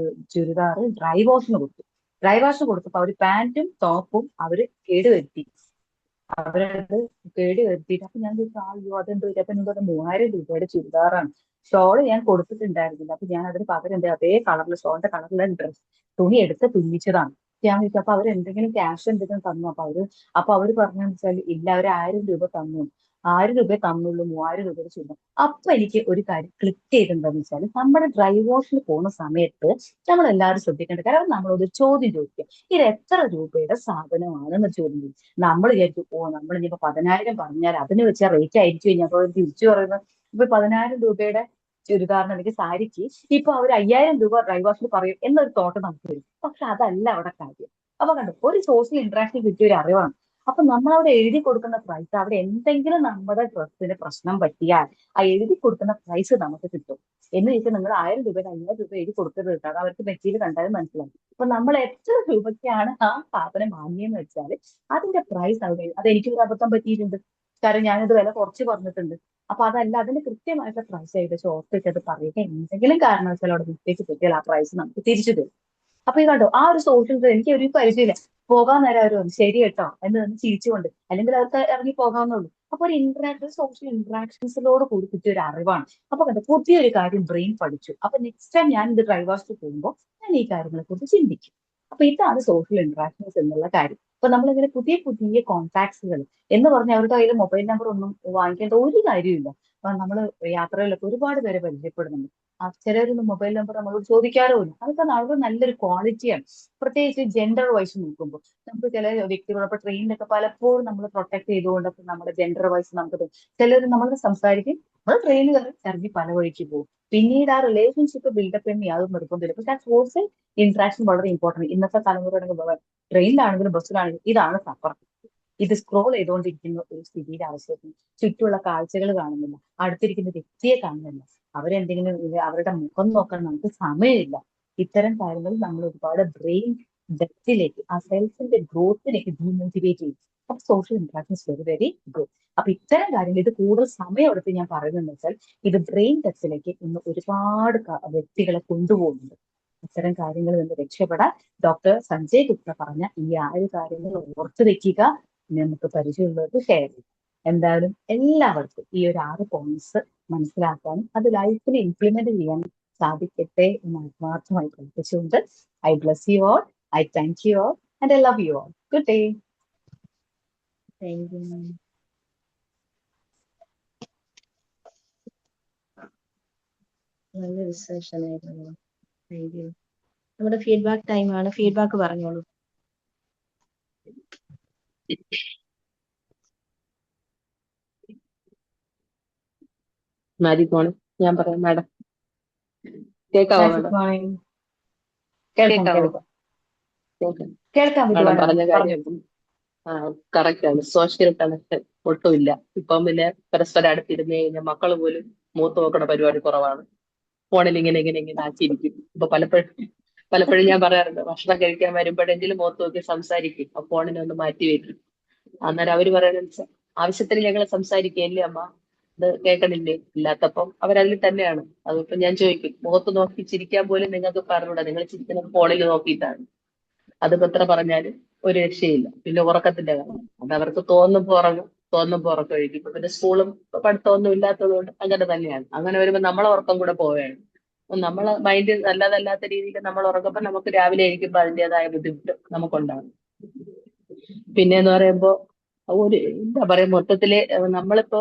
ചുരിദാർ ഡ്രൈ വാഷിന് കൊടുത്തു. ഡ്രൈ വാഷിന് കൊടുത്തപ്പോ അവര് പാന്റും ടോപ്പും അവര് കേടുവരുത്തി. അവരത് കേടുവരുത്തിയിട്ട് അപ്പൊ ഞാൻ ചോദിച്ചു, അയ്യോ അതെന്തോ അപ്പൊ എന്നോട് 3000 രൂപയുടെ ചുരിദാറാണ്, ഷോള് ഞാൻ കൊടുത്തിട്ടുണ്ടായിരുന്നില്ല. അപ്പൊ ഞാൻ അതിന് പകരം എന്താ അതേ കളറിൽ ഷോളിന്റെ കളറിലെ ഡ്രസ് തുണി എടുത്ത് തുന്നിച്ചതാണ്. ഞാൻ ചോദിച്ചു അപ്പൊ അവർ എന്തെങ്കിലും ക്യാഷ് എന്തെങ്കിലും തന്നു? അപ്പൊ അവര് പറഞ്ഞെന്ന് വെച്ചാൽ ഇല്ല, അവർ 1000 രൂപ തന്നു. 1000 രൂപയെ തന്നുള്ളൂ, 3000 രൂപയുടെ ചുരിദാർ. അപ്പൊ എനിക്ക് ഒരു കാര്യം ക്ലിക്ക് ചെയ്തിട്ടുണ്ടെന്ന് വെച്ചാൽ, നമ്മുടെ ഡ്രൈ വാഷിൽ പോകുന്ന സമയത്ത് നമ്മൾ എല്ലാവരും ശ്രദ്ധിക്കേണ്ട കാര്യം, നമ്മളോട് ചോദ്യം ചോദിക്കുക, ഇത് എത്ര രൂപയുടെ സാധനമാണെന്ന് ചോദ്യം ചോദിക്കും. നമ്മൾ വിചാരിക്കും, നമ്മൾ ഇനിയിപ്പോ 10,000 പറഞ്ഞാൽ അതിന് വെച്ച റേറ്റ് ആയിരിക്കും കഴിഞ്ഞാൽ അപ്പൊ തിരിച്ചു പറയുന്നത്. ഇപ്പൊ 10,000 രൂപയുടെ ചുരിദാറിന് അല്ലെങ്കിൽ സാരിക്ക് ഇപ്പൊ അവർ 5000 രൂപ ഡ്രൈ വാഷിൽ പറയും എന്നൊരു തോട്ട് നമുക്ക് വരും. പക്ഷെ അതല്ല അവിടെ കാര്യം. അപ്പൊ കണ്ടു, ഒരു സോഷ്യൽ ഇന്ററാക്ഷൻ കിട്ടിയ ഒരു അറിവാണ്. അപ്പൊ നമ്മൾ അവിടെ എഴുതി കൊടുക്കുന്ന പ്രൈസ്, അവിടെ എന്തെങ്കിലും നമ്മുടെ ഡ്രസ്സിന് പ്രശ്നം പറ്റിയാൽ ആ എഴുതി കൊടുക്കുന്ന പ്രൈസ് നമുക്ക് കിട്ടും. എന്ന് ചോദിച്ചാൽ നിങ്ങൾ 1000 രൂപ 5000 രൂപ എഴുതി കൊടുക്കരുത് കേട്ടോ. അത് അവർക്ക് മെറ്റീരിയൽ കണ്ടാലും മനസ്സിലാവും. അപ്പൊ നമ്മൾ എത്ര രൂപയ്ക്കാണ് ആ സാധനം വാങ്ങിയെന്ന് വെച്ചാൽ അതിന്റെ പ്രൈസ് അവിടെ അത് എനിക്കൊരു അബദ്ധം പറ്റിയിട്ടുണ്ട്. കാരണം ഞാനിത് വില കുറച്ച് പറഞ്ഞിട്ടുണ്ട്. അപ്പൊ അതല്ല, അതിന്റെ കൃത്യമായിട്ട് പ്രൈസ് ഏകദേശം ഓർത്തിട്ട് പറയുക. എന്തെങ്കിലും കാരണവശാൽ അവിടെ മിസ്റ്റേക്ക് പറ്റിയാൽ ആ പ്രൈസ് നമുക്ക് തിരിച്ചു തരും. അപ്പൊ ഇത് കണ്ടോ, ആ ഒരു സോഷ്യൽ എനിക്ക് ഒരു പരിചയമില്ല. പോകാൻ നേരം അവർ വന്നു ശരി കേട്ടോ എന്ന് തന്നെ ചിരിച്ചുകൊണ്ട്, അല്ലെങ്കിൽ അവർക്ക് ഇറങ്ങി പോകാവുന്നുള്ളൂ. അപ്പൊ ഒരു സോഷ്യൽ ഇന്ററാക്ഷൻസിനോട് കൂടി കിട്ടിയ ഒരു അറിവാണ്. അപ്പൊ കണ്ടോ, പുതിയൊരു കാര്യം ബ്രെയിൻ പഠിച്ചു. അപ്പൊ നെക്സ്റ്റ് ടൈം ഞാൻ ഇത് ഡ്രൈവേഴ്സിൽ പോകുമ്പോൾ ഞാൻ ഈ കാര്യങ്ങളെ കുറിച്ച് ചിന്തിക്കും. അപ്പൊ ഇതാണ് സോഷ്യൽ ഇന്ററാക്ഷൻസ് എന്നുള്ള കാര്യം. അപ്പൊ നമ്മളിങ്ങനെ പുതിയ പുതിയ കോൺടാക്ട്സുകൾ എന്ന് പറഞ്ഞാൽ അവരുടെ കയ്യിൽ മൊബൈൽ നമ്പർ ഒന്നും വാങ്ങിക്കേണ്ട ഒരു കാര്യമില്ല. അപ്പൊ നമ്മൾ യാത്രയിലൊക്കെ ഒരുപാട് പേരെ പരിചയപ്പെടുന്നുണ്ട്. ചിലരൊന്നും മൊബൈൽ നമ്പർ നമ്മളോട് ചോദിക്കാറുമില്ല. അതൊക്കെ വളരെ നല്ലൊരു ക്വാളിറ്റിയാണ്. പ്രത്യേകിച്ച് ജെൻഡർ വൈസ് നോക്കുമ്പോൾ നമുക്ക് ചില വ്യക്തികൾ ഇപ്പൊ ട്രെയിനിലൊക്കെ പലപ്പോഴും നമ്മൾ പ്രൊട്ടക്ട് ചെയ്തുകൊണ്ടൊക്കെ നമ്മുടെ ജെൻഡർ വൈസ് നമുക്ക് തോന്നും. ചിലർ നമ്മൾ സംസാരിക്കും, നമ്മൾ ട്രെയിനിൽ ഇറങ്ങി പല വഴിക്ക് പോകും. പിന്നീട് ആ റിലേഷൻഷിപ്പ് ബിൽഡപ്പ് ചെയ്യുന്ന യാതൊരു നിർബന്ധമില്ല. പക്ഷെ ആ സോഷ്യൽ ഇന്ററാക്ഷൻ വളരെ ഇമ്പോർട്ടന്റ്. ഇന്നത്തെ തലമുറയുടെ ട്രെയിനിലാണെങ്കിലും ബസ്സിലാണെങ്കിലും ഇതാണ് സഫർ. ഇത് സ്ക്രോൾ ചെയ്തുകൊണ്ടിരിക്കുന്ന ഒരു സ്ഥിതിയുടെ ആവശ്യത്തിന് ചുറ്റുമുള്ള കാഴ്ചകൾ കാണുന്നില്ല, അടുത്തിരിക്കുന്ന വ്യക്തിയെ കാണുന്നില്ല, അവരെന്തെങ്കിലും അവരുടെ മുഖം നോക്കാൻ നമുക്ക് സമയമില്ല. ഇത്തരം കാര്യങ്ങൾ നമ്മൾ ഒരുപാട് ബ്രെയിൻ ഡെപ്തിലേക്ക്, ആ സെൽഫിന്റെ ഗ്രോത്തിലേക്ക് ഡീമോട്ടിവേറ്റ് ചെയ്യും. അപ്പൊ social interactions very very good. അപ്പൊ ഇത്തരം കാര്യങ്ങൾ ഇത് കൂടുതൽ സമയം എടുത്ത് ഞാൻ പറയുന്നതെന്ന് വെച്ചാൽ ഇത് ബ്രെയിൻ ഡെപ്തിലേക്ക് ഇന്ന് ഒരുപാട് വ്യക്തികളെ കൊണ്ടുപോകുന്നുണ്ട്. ഇത്തരം കാര്യങ്ങളിൽ നിന്ന് രക്ഷപ്പെടാൻ ഡോക്ടർ സഞ്ജയ് ഗുപ്ത പറഞ്ഞ ഈ 6 കാര്യങ്ങൾ ഓർത്തു വെക്കുക, നമുക്ക് പരിചയമുള്ളവർക്ക് ഷെയർ ചെയ്യും. എന്തായാലും എല്ലാവർക്കും ഈ ഒരു 6 പോയിന്റ്സ് മനസ്സിലാക്കാനും അത് ലൈഫിൽ ഇംപ്ലിമെന്റ് ചെയ്യാൻ സാധിക്കട്ടെ എന്ന് ആത്മാർത്ഥമായി പ്രാർത്ഥിച്ചുകൊണ്ട് I bless you all, I thank you all and I love you all. Good day. Thank you. നല്ലൊരു സെഷൻ ആയിരുന്നു. Thank U. നമ്മുടെ ഫീഡ്ബാക്ക് ടൈമാണ്. ഫീഡ്ബാക്ക് പറഞ്ഞോളൂ. മാരിക്കോണ് ഞാൻ പറയാം മാഡം. കേൾക്കാവോ മാഡം? Good morning. കേൾക്കാം കേൾക്കാവോ? കേൾക്കാം കേൾക്കാം. കേൾക്കാം. മാഡം പറഞ്ഞ പറഞ്ഞു. കാര്യം കറക്റ്റ് ആണ്. സോഷ്യൽ കണക്ഷൻ ഒട്ടുമില്ല. ഇപ്പം പിന്നെ പരസ്പരം അടുത്തിരുന്ന് കഴിഞ്ഞാൽ മക്കൾ പോലും മൂത്ത് നോക്കുന്ന പരിപാടി കുറവാണ്. ഫോണിൽ ഇങ്ങനെ ഇങ്ങനെ ഇങ്ങനെ ആക്കിയിരിക്കും. ഇപ്പൊ പലപ്പോഴും ഞാൻ പറയാറുണ്ട്, ഭക്ഷണം കഴിക്കാൻ വരുമ്പോഴെങ്കിലും മുഖത്ത് നോക്കി സംസാരിക്കും, ആ ഫോണിനെ ഒന്ന് മാറ്റി വെക്കും. അന്നേരം അവര് പറയുന്നത് ആവശ്യത്തിന് ഞങ്ങൾ സംസാരിക്കുകയല്ലേ അമ്മ, ഇത് കേൾക്കണില്ലേ? ഇല്ലാത്തപ്പം അവരതിൽ തന്നെയാണ്. അതിപ്പോ ഞാൻ ചോദിക്കും, മുഖത്ത് നോക്കി ചിരിക്കാൻ പോലും നിങ്ങൾക്ക് പറഞ്ഞൂടാ, നിങ്ങൾ ചിരിക്കുന്നത് ഫോണിൽ നോക്കിയിട്ടാണ്. അതിപ്പോ എത്ര പറഞ്ഞാലും ഒരു രക്ഷയില്ല. പിന്നെ ഉറക്കത്തിന്റെ കാര്യം, അത് അവർക്ക് തോന്നുമ്പോ ഉറങ്ങും, തോന്നുമ്പോ ഉറക്കം കഴിക്കും. ഇപ്പൊ പിന്നെ സ്കൂളും പഠിത്തമൊന്നും ഇല്ലാത്തത് കൊണ്ട് അങ്ങനെ തന്നെയാണ്. അങ്ങനെ വരുമ്പോ നമ്മളെ ഉറക്കം കൂടെ പോവുകയാണ്. നമ്മളെ മൈൻഡ് നല്ലതല്ലാത്ത രീതിയിൽ നമ്മൾ ഉറങ്ങുമ്പോൾ നമുക്ക് രാവിലെ എണീക്കുമ്പോൾ അതിൻ്റെതായ ബുദ്ധിമുട്ട് നമുക്കുണ്ടാകും. പിന്നെന്ന് പറയുമ്പോ എന്താ പറയാ, മൊത്തത്തില് നമ്മളിപ്പോ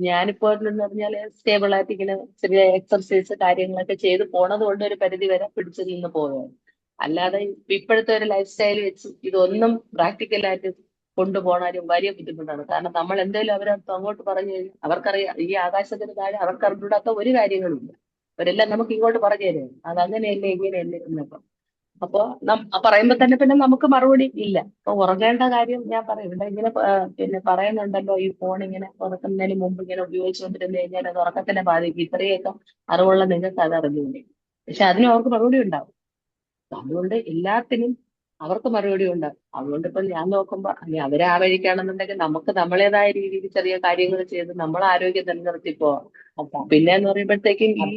ഞാനിപ്പോ എന്ന് പറഞ്ഞാല് സ്റ്റേബിൾ ആയിട്ട് ഇങ്ങനെ ചെറിയ എക്സർസൈസ് കാര്യങ്ങളൊക്കെ ചെയ്ത് പോണത് കൊണ്ട് ഒരു പരിധി വരെ പിടിച്ചു നിന്ന് പോവുകയാണ്. അല്ലാതെ ഇപ്പോഴത്തെ ഒരു ലൈഫ് സ്റ്റൈൽ വെച്ച് ഇതൊന്നും പ്രാക്ടിക്കലായിട്ട് കൊണ്ടുപോകാനും വലിയ ബുദ്ധിമുട്ടാണ്. കാരണം നമ്മൾ എന്തെങ്കിലും അവരടുത്ത് അങ്ങോട്ട് പറഞ്ഞു കഴിഞ്ഞാൽ അവർക്കറിയാം, ഈ ആകാശത്തിന് താഴെ അവർക്ക് അറിഞ്ഞൂടാത്ത ഒരു കാര്യങ്ങളുമില്ല. അവരെല്ലാം നമുക്ക് ഇങ്ങോട്ട് പറഞ്ഞു തരും, അത് അങ്ങനെയല്ലേ ഇങ്ങനെയല്ലേ എന്നൊക്കെ. അപ്പൊ പറയുമ്പോ തന്നെ പിന്നെ നമുക്ക് മറുപടി ഇല്ല. അപ്പൊ ഉറങ്ങേണ്ട കാര്യം ഞാൻ പറയും, ഇവിടെ ഇങ്ങനെ പിന്നെ പറയുന്നുണ്ടല്ലോ, ഈ ഫോൺ ഇങ്ങനെ ഉറക്കുന്നതിന് മുമ്പ് ഇങ്ങനെ ഉപയോഗിച്ചുകൊണ്ടിരുന്നു കഴിഞ്ഞാൽ അത് ഉറക്കത്തിനെ ബാധിക്കും. ഇത്രയൊക്കെ അറിവുള്ള നിങ്ങൾക്ക് അത് അറിഞ്ഞൂടെ? പക്ഷെ അതിന് അവർക്ക് മറുപടി ഉണ്ടാവും. അതുകൊണ്ട് എല്ലാത്തിനും അവർക്ക് മറുപടി ഉണ്ടാവും. അതുകൊണ്ട് ഇപ്പൊ ഞാൻ നോക്കുമ്പോ അവരെ ആ വഴിക്കാണെന്നുണ്ടെങ്കിൽ നമുക്ക് നമ്മളേതായ രീതിയിൽ ചെറിയ കാര്യങ്ങൾ ചെയ്ത് നമ്മളെ ആരോഗ്യം നിലനിർത്തി പോവാം. പിന്നെ എന്ന് പറയുമ്പോഴത്തേക്കും ഈ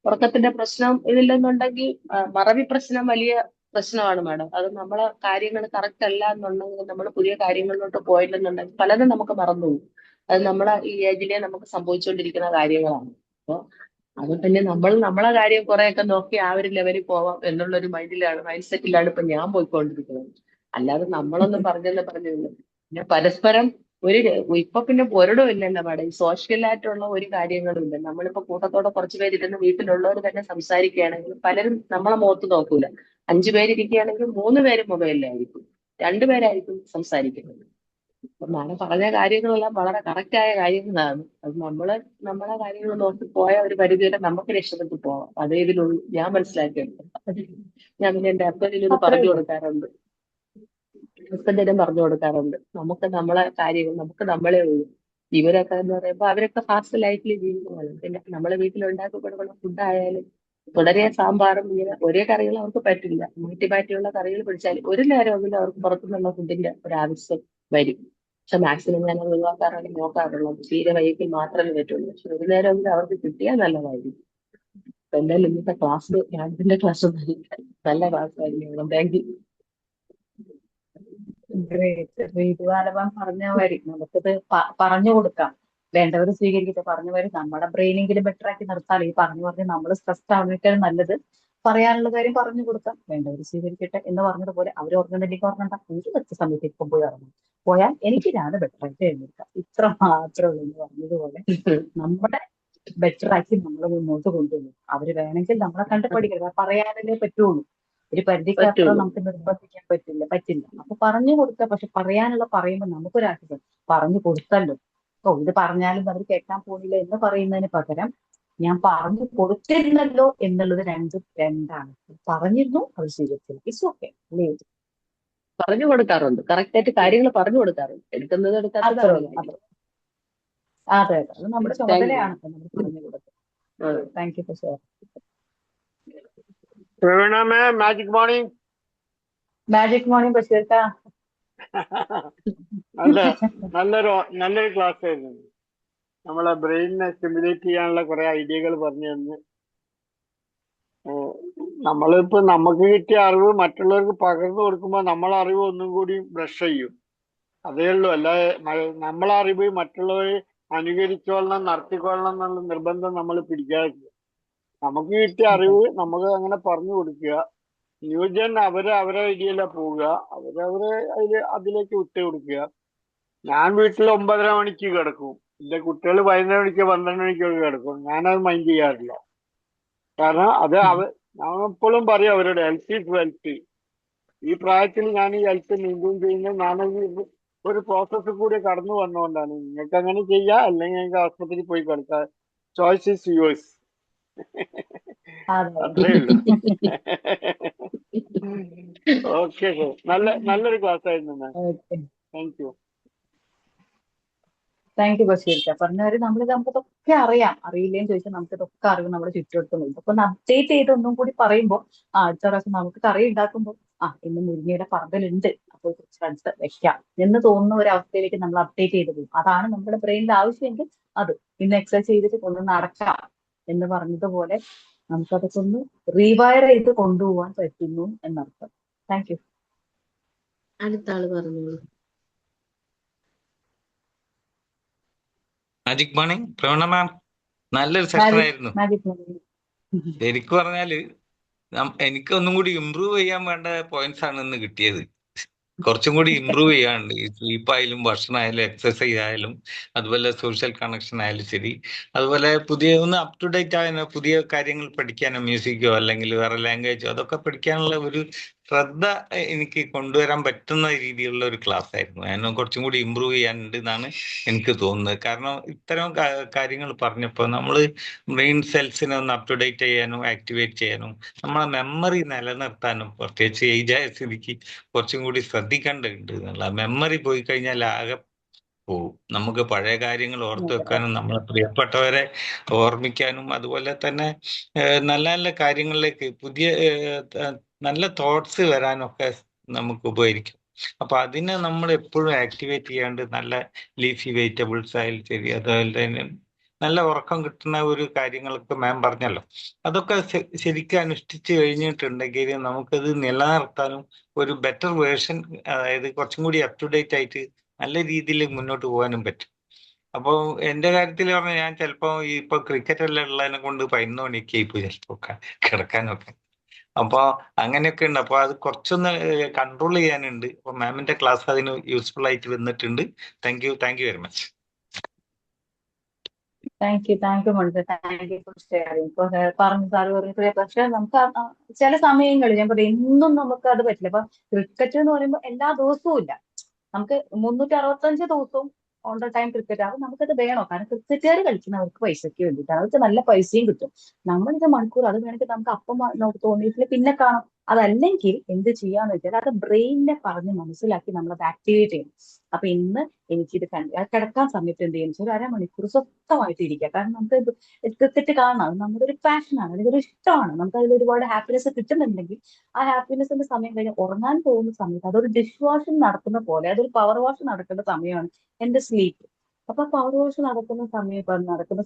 ഉറക്കത്തിന്റെ പ്രശ്നം ഇതില്ലെന്നുണ്ടെങ്കിൽ മറവി പ്രശ്നം വലിയ പ്രശ്നമാണ് മാഡം. അത് നമ്മളെ കാര്യങ്ങൾ കറക്റ്റ് അല്ല എന്നുണ്ടെങ്കിൽ, നമ്മൾ പുതിയ കാര്യങ്ങളിലോട്ട് പോയില്ലെന്നുണ്ടെങ്കിൽ പലതും നമുക്ക് മറന്നുപോകും. അത് നമ്മളെ ഈ ഏജിലെ നമുക്ക് സംഭവിച്ചുകൊണ്ടിരിക്കുന്ന കാര്യങ്ങളാണ്. അപ്പൊ അത് പിന്നെ നമ്മളെ കാര്യം കുറെയൊക്കെ നോക്കി ആ ഒരു ലെവലിൽ പോവാം എന്നുള്ളൊരു മൈൻഡ് സെറ്റിലാണ് ഇപ്പൊ ഞാൻ പോയിക്കൊണ്ടിരിക്കുന്നത്. അല്ലാതെ നമ്മളൊന്നും പറഞ്ഞില്ല. പിന്നെ പരസ്പരം ഇപ്പൊ പിന്നെ ഒരിടവും ഇല്ലല്ലോ മാഡം, ഈ സോഷ്യലായിട്ടുള്ള ഒരു കാര്യങ്ങളും ഇല്ല. നമ്മളിപ്പോ കൂട്ടത്തോടെ കുറച്ച് പേരിരുന്ന് വീട്ടിലുള്ളവർ തന്നെ സംസാരിക്കുകയാണെങ്കിൽ പലരും നമ്മളെ മുഖത്ത് നോക്കൂല. 5 പേരിരിക്കുകയാണെങ്കിൽ 3 പേര് മൊബൈലിലായിരിക്കും, 2 പേരായിരിക്കും സംസാരിക്കുന്നത്. അപ്പൊ മാഡം പറഞ്ഞ കാര്യങ്ങളെല്ലാം വളരെ കറക്റ്റായ കാര്യങ്ങളാണ്. അത് നമ്മളെ കാര്യങ്ങൾ നോക്കി പോയ ഒരു പരിധി വരെ നമുക്ക് രക്ഷപ്പെട്ടു പോവാം. അതേ ഇതിലുള്ളൂ ഞാൻ മനസ്സിലാക്കിയെടുത്തത്. ഞാൻ പിന്നെ എന്റെ അപ്പനിൽ ഇത് അത്രേ പറഞ്ഞു ഉള്ളൂ. കൊടുക്കാറുണ്ട്. ഹസ്ബൻഡിനും പറഞ്ഞു കൊടുക്കാറുണ്ട്. നമുക്ക് നമ്മളെ കാര്യങ്ങൾ നമുക്ക് നമ്മളെ ഉള്ളൂ. ഇവരൊക്കെ എന്ന് പറയുമ്പോൾ അവരൊക്കെ ഫാസ്റ്റ് ലൈഫിൽ ജീവിക്കുന്നതാണ്. പിന്നെ നമ്മളെ വീട്ടിൽ ഉണ്ടാക്കി കൊടുക്കുന്ന ഫുഡ് ആയാലും വളരെ സാമ്പാറും ഇങ്ങനെ ഒരേ കറികൾ അവർക്ക് പറ്റില്ല. മാറ്റി മാറ്റിയുള്ള കറികൾ പിടിച്ചാൽ ഒരു നേരമെങ്കിലും അവർക്ക് പുറത്തുനിന്നുള്ള ഫുഡിന്റെ ഒരു ആവശ്യം വരും. പക്ഷെ മാക്സിമം ഞാൻ അത് ഒഴിവാക്കാറാണ് നോക്കാറുള്ളത്. തീരെ വൈകിൽ മാത്രമേ പറ്റുള്ളൂ. പക്ഷെ ഒരു നേരമെങ്കിലും അവർക്ക് കിട്ടിയാൽ നല്ലതായിരിക്കും. അപ്പൊ എന്തായാലും ഇന്നത്തെ ക്ലാസ് ഞാനിതിന്റെ ക്ലാസ് നല്ല ക്ലാസ് ആയിരുന്നു. Thank you. ഋതുവാലഭം പറഞ്ഞ വരി നമുക്കിത് പറഞ്ഞു കൊടുക്കാം. വേണ്ടവർ സ്വീകരിക്കട്ടെ. പറഞ്ഞു വരും നമ്മുടെ ബ്രെയിനെങ്കിലും ബെറ്റർ ആക്കി നിർത്താൻ ഈ പറഞ്ഞ് നമ്മൾ സ്ട്രെസ്ഡ് ആവുന്നേക്കാൾ നല്ലത് പറയാനുള്ള കാര്യം പറഞ്ഞു കൊടുക്കാം. വേണ്ടവർ സ്വീകരിക്കട്ടെ എന്ന് പറഞ്ഞതുപോലെ അവർ ഓർക്കുന്നുണ്ടെങ്കിൽ ഓർക്കണ്ട, എനിക്ക് കുറച്ച് സമയത്ത് ഇപ്പം പോയി ഇറങ്ങും, പോയാൽ എനിക്ക് ഞാൻ ബെറ്റർ ആയിട്ട് എഴുന്നേൽക്കാം. ഇത്ര മാത്രമേ ഉള്ളൂ എന്ന് പറഞ്ഞതുപോലെ നമ്മുടെ ബെറ്റർ ആക്കി നമ്മൾ മുന്നോട്ട് കൊണ്ടുപോകും. അവര് വേണമെങ്കിൽ നമ്മളെ കണ്ട് പഠിക്കരുത്, പറയാനല്ലേ പറ്റുള്ളൂ. ഒരു പരിധിക്ക് അപ്പുറം പറ്റുള്ളൂ. നമുക്ക് നിർബന്ധിക്കാൻ പറ്റില്ല. അപ്പൊ പറഞ്ഞു കൊടുക്കുക. പക്ഷെ പറയാനുള്ള പറയുമ്പോൾ നമുക്കൊരാഗ്രഹം പറഞ്ഞു കൊടുത്തല്ലോ, ഓ ഇത് പറഞ്ഞാലും അവർ കേൾക്കാൻ പോകുന്നില്ല എന്ന് പറയുന്നതിന് പകരം ഞാൻ പറഞ്ഞു കൊടുത്തിരുന്നല്ലോ എന്നുള്ളത് രണ്ടും രണ്ടാണ്. പറഞ്ഞിരുന്നു, അവർ സ്വീകരിച്ചില്ല, ഇറ്റ്സ് ഓക്കെ. പറഞ്ഞു കൊടുക്കാറുണ്ട്. കറക്റ്റ് ആയിട്ട് കാര്യങ്ങൾ പറഞ്ഞു കൊടുക്കാറുണ്ട്. എടുക്കുന്നത് എടുക്കാത്തത് അത്രേ അവരുടെ ഉള്ളൂ. കാര്യം. അതെ അത് നമ്മുടെ താങ്ക് യു. ചുമതലയാണ് നമ്മൾ പറഞ്ഞു കൊടുക്കുന്നത്. Thank you for share. Praveena ma'am, magic morning. Magic morning ബഷീർക്ക. നല്ലൊരു ക്ലാസ് ആയിരുന്നു. നമ്മളെ ബ്രെയിനിനെ സ്റ്റിമുലേറ്റ് ചെയ്യാനുള്ള കുറെ ഐഡിയകൾ പറഞ്ഞു തന്ന് നമ്മളിപ്പോ നമുക്ക് കിട്ടിയ അറിവ് മറ്റുള്ളവർക്ക് പകർന്നു കൊടുക്കുമ്പോൾ നമ്മളെ അറിവ് ഒന്നും കൂടി ബ്രഷ് ചെയ്യും. അതേ ഉള്ളൂ. അല്ലാതെ നമ്മളെ അറിവ് മറ്റുള്ളവർ അനുകരിച്ചോളണം, നടത്തിക്കൊള്ളണം എന്നുള്ള നിർബന്ധം നമ്മൾ പിടിക്കാറില്ല. നമുക്ക് കിട്ടിയ അറിവ് നമുക്ക് അങ്ങനെ പറഞ്ഞു കൊടുക്കുക. ന്യൂജൻ അവരെ ഐഡിയയില പോവുക, അതിലേക്ക് വിട്ടു കൊടുക്കുക. ഞാൻ വീട്ടിൽ 9:30 മണിക്ക് കിടക്കും. എന്റെ കുട്ടികൾ 11 മണിക്ക് 12 മണിക്കൊക്കെ കിടക്കും. ഞാനത് മൈൻഡ് ചെയ്യാറില്ല. കാരണം ഞാൻ എപ്പോഴും പറയും അവരോട് ഹെൽത്ത് ഈസ് വെൽത്ത്. ഈ പ്രായത്തിൽ ഞാൻ ഈ ഹെൽത്ത് മെയിൻറ്റെയിൻ ചെയ്യുന്നത് ഞാനത് ഒരു പ്രോസസ്സിൽ കൂടി കടന്നു വന്നുകൊണ്ടാണ്. നിങ്ങൾക്ക് അങ്ങനെ ചെയ്യാം, അല്ലെങ്കിൽ നിങ്ങൾക്ക് ആശുപത്രിയിൽ പോയി കിടക്കാം. Choice is yours. അത്രേ ഉള്ളൂ. ഓക്കെ, നല്ലൊരു ക്ലാസ് ആയിരുന്നു ma'am. Thank you. Thank you ബഷീർക്ക. പറഞ്ഞവര് നമുക്കിതൊക്കെ അറിയാം. അറിയില്ലേന്ന് ചോദിച്ചാൽ നമുക്കിതൊക്കെ അറിവ് നമ്മുടെ ചുറ്റുവട്ടത്തുണ്ട്. അപ്പൊ ഒന്ന് അപ്ഡേറ്റ് ചെയ്ത് ഒന്നും കൂടി പറയുമ്പോൾ അടുത്ത പ്രാവശ്യം നമുക്ക് കറി ഉണ്ടാക്കുമ്പോൾ ഇന്ന് മുരിങ്ങയുടെ പറമ്പലുണ്ട്, അപ്പോൾ കുറച്ച് അടുത്ത് വെക്കാം എന്ന് തോന്നുന്ന ഒരു അവസ്ഥയിലേക്ക് നമ്മൾ അപ്ഡേറ്റ് ചെയ്ത് പോകും. അതാണ് നമ്മുടെ ബ്രെയിനിൽ ആവശ്യമെങ്കിൽ അത് ഇന്ന് എക്സസൈസ് ചെയ്തിട്ട് ഒന്ന് നടക്കാം എന്ന് പറഞ്ഞതുപോലെ നമുക്കതൊക്കെ ഒന്ന് റീവയർ ചെയ്ത് കൊണ്ടുപോകാൻ പറ്റുന്നു എന്നർത്ഥം. Thank you. അടുത്ത ആള് പറഞ്ഞോളൂ. മാജിക് മോർണിംഗ് പ്രവീണ മാം, നല്ലൊരു സെഷൻ ആയിരുന്നു. ശരിക്കും പറഞ്ഞാല് എനിക്ക് ഒന്നും കൂടി ഇമ്പ്രൂവ് ചെയ്യാൻ വേണ്ട പോയിന്റ്സ് ആണ് ഇന്ന് കിട്ടിയത്. കുറച്ചും കൂടി ഇമ്പ്രൂവ് ചെയ്യാനുണ്ട്. ഈ സ്ലീപ്പ് ആയാലും ഭക്ഷണം ആയാലും എക്സസൈസ് ആയാലും അതുപോലെ സോഷ്യൽ കണക്ഷൻ ആയാലും ശരി. അതുപോലെ ഒന്ന് അപ് ടു ഡേറ്റ് ആകാനോ പുതിയ കാര്യങ്ങൾ പഠിക്കാനോ മ്യൂസിക്കോ അല്ലെങ്കിൽ വേറെ ലാംഗ്വേജോ അതൊക്കെ പഠിക്കാനുള്ള ഒരു ശ്രദ്ധ എനിക്ക് കൊണ്ടുവരാൻ പറ്റുന്ന രീതിയിലുള്ള ഒരു ക്ലാസ് ആയിരുന്നു. അതിനെ കുറച്ചും കൂടി ഇമ്പ്രൂവ് ചെയ്യാനുണ്ട് എന്നാണ് എനിക്ക് തോന്നുന്നത്. കാരണം ഇത്തരം കാര്യങ്ങൾ പറഞ്ഞപ്പോൾ നമ്മൾ ബ്രെയിൻ സെൽസിനെ ഒന്ന് അപ് ടു ഡേറ്റ് ചെയ്യാനും ആക്ടിവേറ്റ് ചെയ്യാനും നമ്മളെ മെമ്മറി നിലനിർത്താനും പ്രത്യേകിച്ച് ഏജായ സ്ഥിതിക്ക് കുറച്ചും കൂടി ശ്രദ്ധിക്കേണ്ടതുണ്ട് എന്നുള്ള. മെമ്മറി പോയി കഴിഞ്ഞാൽ ആകെ പോവും. നമുക്ക് പഴയ കാര്യങ്ങൾ ഓർത്തു വെക്കാനും നമ്മളെ പ്രിയപ്പെട്ടവരെ ഓർമ്മിക്കാനും അതുപോലെ തന്നെ നല്ല നല്ല കാര്യങ്ങളിലേക്ക് പുതിയ നല്ല തോട്ട്സ് വരാനൊക്കെ നമുക്ക് ഉപകരിക്കും. അപ്പൊ അതിനെ നമ്മൾ എപ്പോഴും ആക്ടിവേറ്റ് ചെയ്യാണ്ട് നല്ല ലീഫി വെജിറ്റബിൾസ് ആയാലും ശരി, അതുപോലെ തന്നെ നല്ല ഉറക്കം കിട്ടുന്ന ഒരു കാര്യങ്ങളൊക്കെ മാം പറഞ്ഞല്ലോ, അതൊക്കെ ശരിക്കും അനുഷ്ഠിച്ചു കഴിഞ്ഞിട്ടുണ്ടെങ്കിൽ നമുക്കത് നിലനിർത്താനും ഒരു ബെറ്റർ വേർഷൻ, അതായത് കുറച്ചും കൂടി അപ് ടു ഡേറ്റ് ആയിട്ട് നല്ല രീതിയിൽ മുന്നോട്ട് പോകാനും പറ്റും. അപ്പോൾ എന്റെ കാര്യത്തിൽ പറഞ്ഞാൽ ഞാൻ ചിലപ്പോൾ ഇപ്പൊ ക്രിക്കറ്റ് എല്ലാം ഉള്ളതിനെ കൊണ്ട് 11 മണിക്ക് ഇപ്പൊ ചിലപ്പോ കിടക്കാനൊക്കെ. അപ്പൊ അങ്ങനെയൊക്കെ ഉണ്ട്. അപ്പൊ അത് കുറച്ചൊന്ന് കൺട്രോൾ ചെയ്യാനുണ്ട്. അപ്പൊ മാമിന്റെ ക്ലാസ് അതിന് യൂസ്ഫുൾ ആയിട്ട് വന്നിട്ടുണ്ട്. Thank you very much. Thank you Manitha. Thank you for sharing. ഇപ്പൊ പറഞ്ഞു സാറ് പറഞ്ഞു. പക്ഷെ നമുക്ക് ചില സമയങ്ങളിൽ ഞാൻ പറയും എന്നും നമുക്ക് അത് പറ്റില്ല. ഇപ്പൊ ക്രിക്കറ്റ് എന്ന് പറയുമ്പോൾ എല്ലാ ദിവസവും ഇല്ല. നമുക്ക് 365 ദിവസവും ഓൺ ദ ടൈം ക്രിക്കറ്റ് ആകും. നമുക്കത് വേണോ? കാരണം ക്രിക്കറ്റുകാർ കളിക്കുന്നവർക്ക് പൈസയ്ക്ക് വേണ്ടിയിട്ടാണ്. അവർക്ക് നല്ല പൈസയും കിട്ടും. നമ്മളിത് മണിക്കൂർ അത് വേണമെങ്കിൽ നമുക്ക് അപ്പം തോന്നിയിട്ടില്ല പിന്നെ കാണാം. അതല്ലെങ്കിൽ എന്ത് ചെയ്യാന്ന് വെച്ചാൽ അത് ബ്രെയിനിനെ പറഞ്ഞ് മനസ്സിലാക്കി നമ്മളത് ആക്ടിവേറ്റ് ചെയ്യണം. അപ്പൊ ഇന്ന് എനിക്കിത് കിടക്കാൻ സമയത്ത് എന്ത് ചെയ്യുന്ന വെച്ചാൽ ഒരു അരമണിക്കൂർ സ്വസ്ഥമായിട്ട് ഇരിക്കുക. കാരണം നമുക്ക് എടുത്തിട്ട് കാണാം, അത് നമ്മുടെ ഒരു പാഷനാണ്, അല്ലെങ്കിൽ ഒരു ഇഷ്ടമാണ്, നമുക്ക് അതിൽ ഒരുപാട് ഹാപ്പിനെസ് കിട്ടുന്നുണ്ടെങ്കിൽ ആ ഹാപ്പിനെസിന്റെ സമയം കഴിഞ്ഞ് ഉറങ്ങാൻ പോകുന്ന സമയത്ത് അതൊരു ഡിഷ് വാഷിംഗ് നടക്കുന്ന പോലെ, അതൊരു പവർ വാഷ് നടക്കേണ്ട സമയമാണ് എന്റെ സ്ലീപ്പ്. അപ്പൊ പവർ വാഷ് നടക്കുന്ന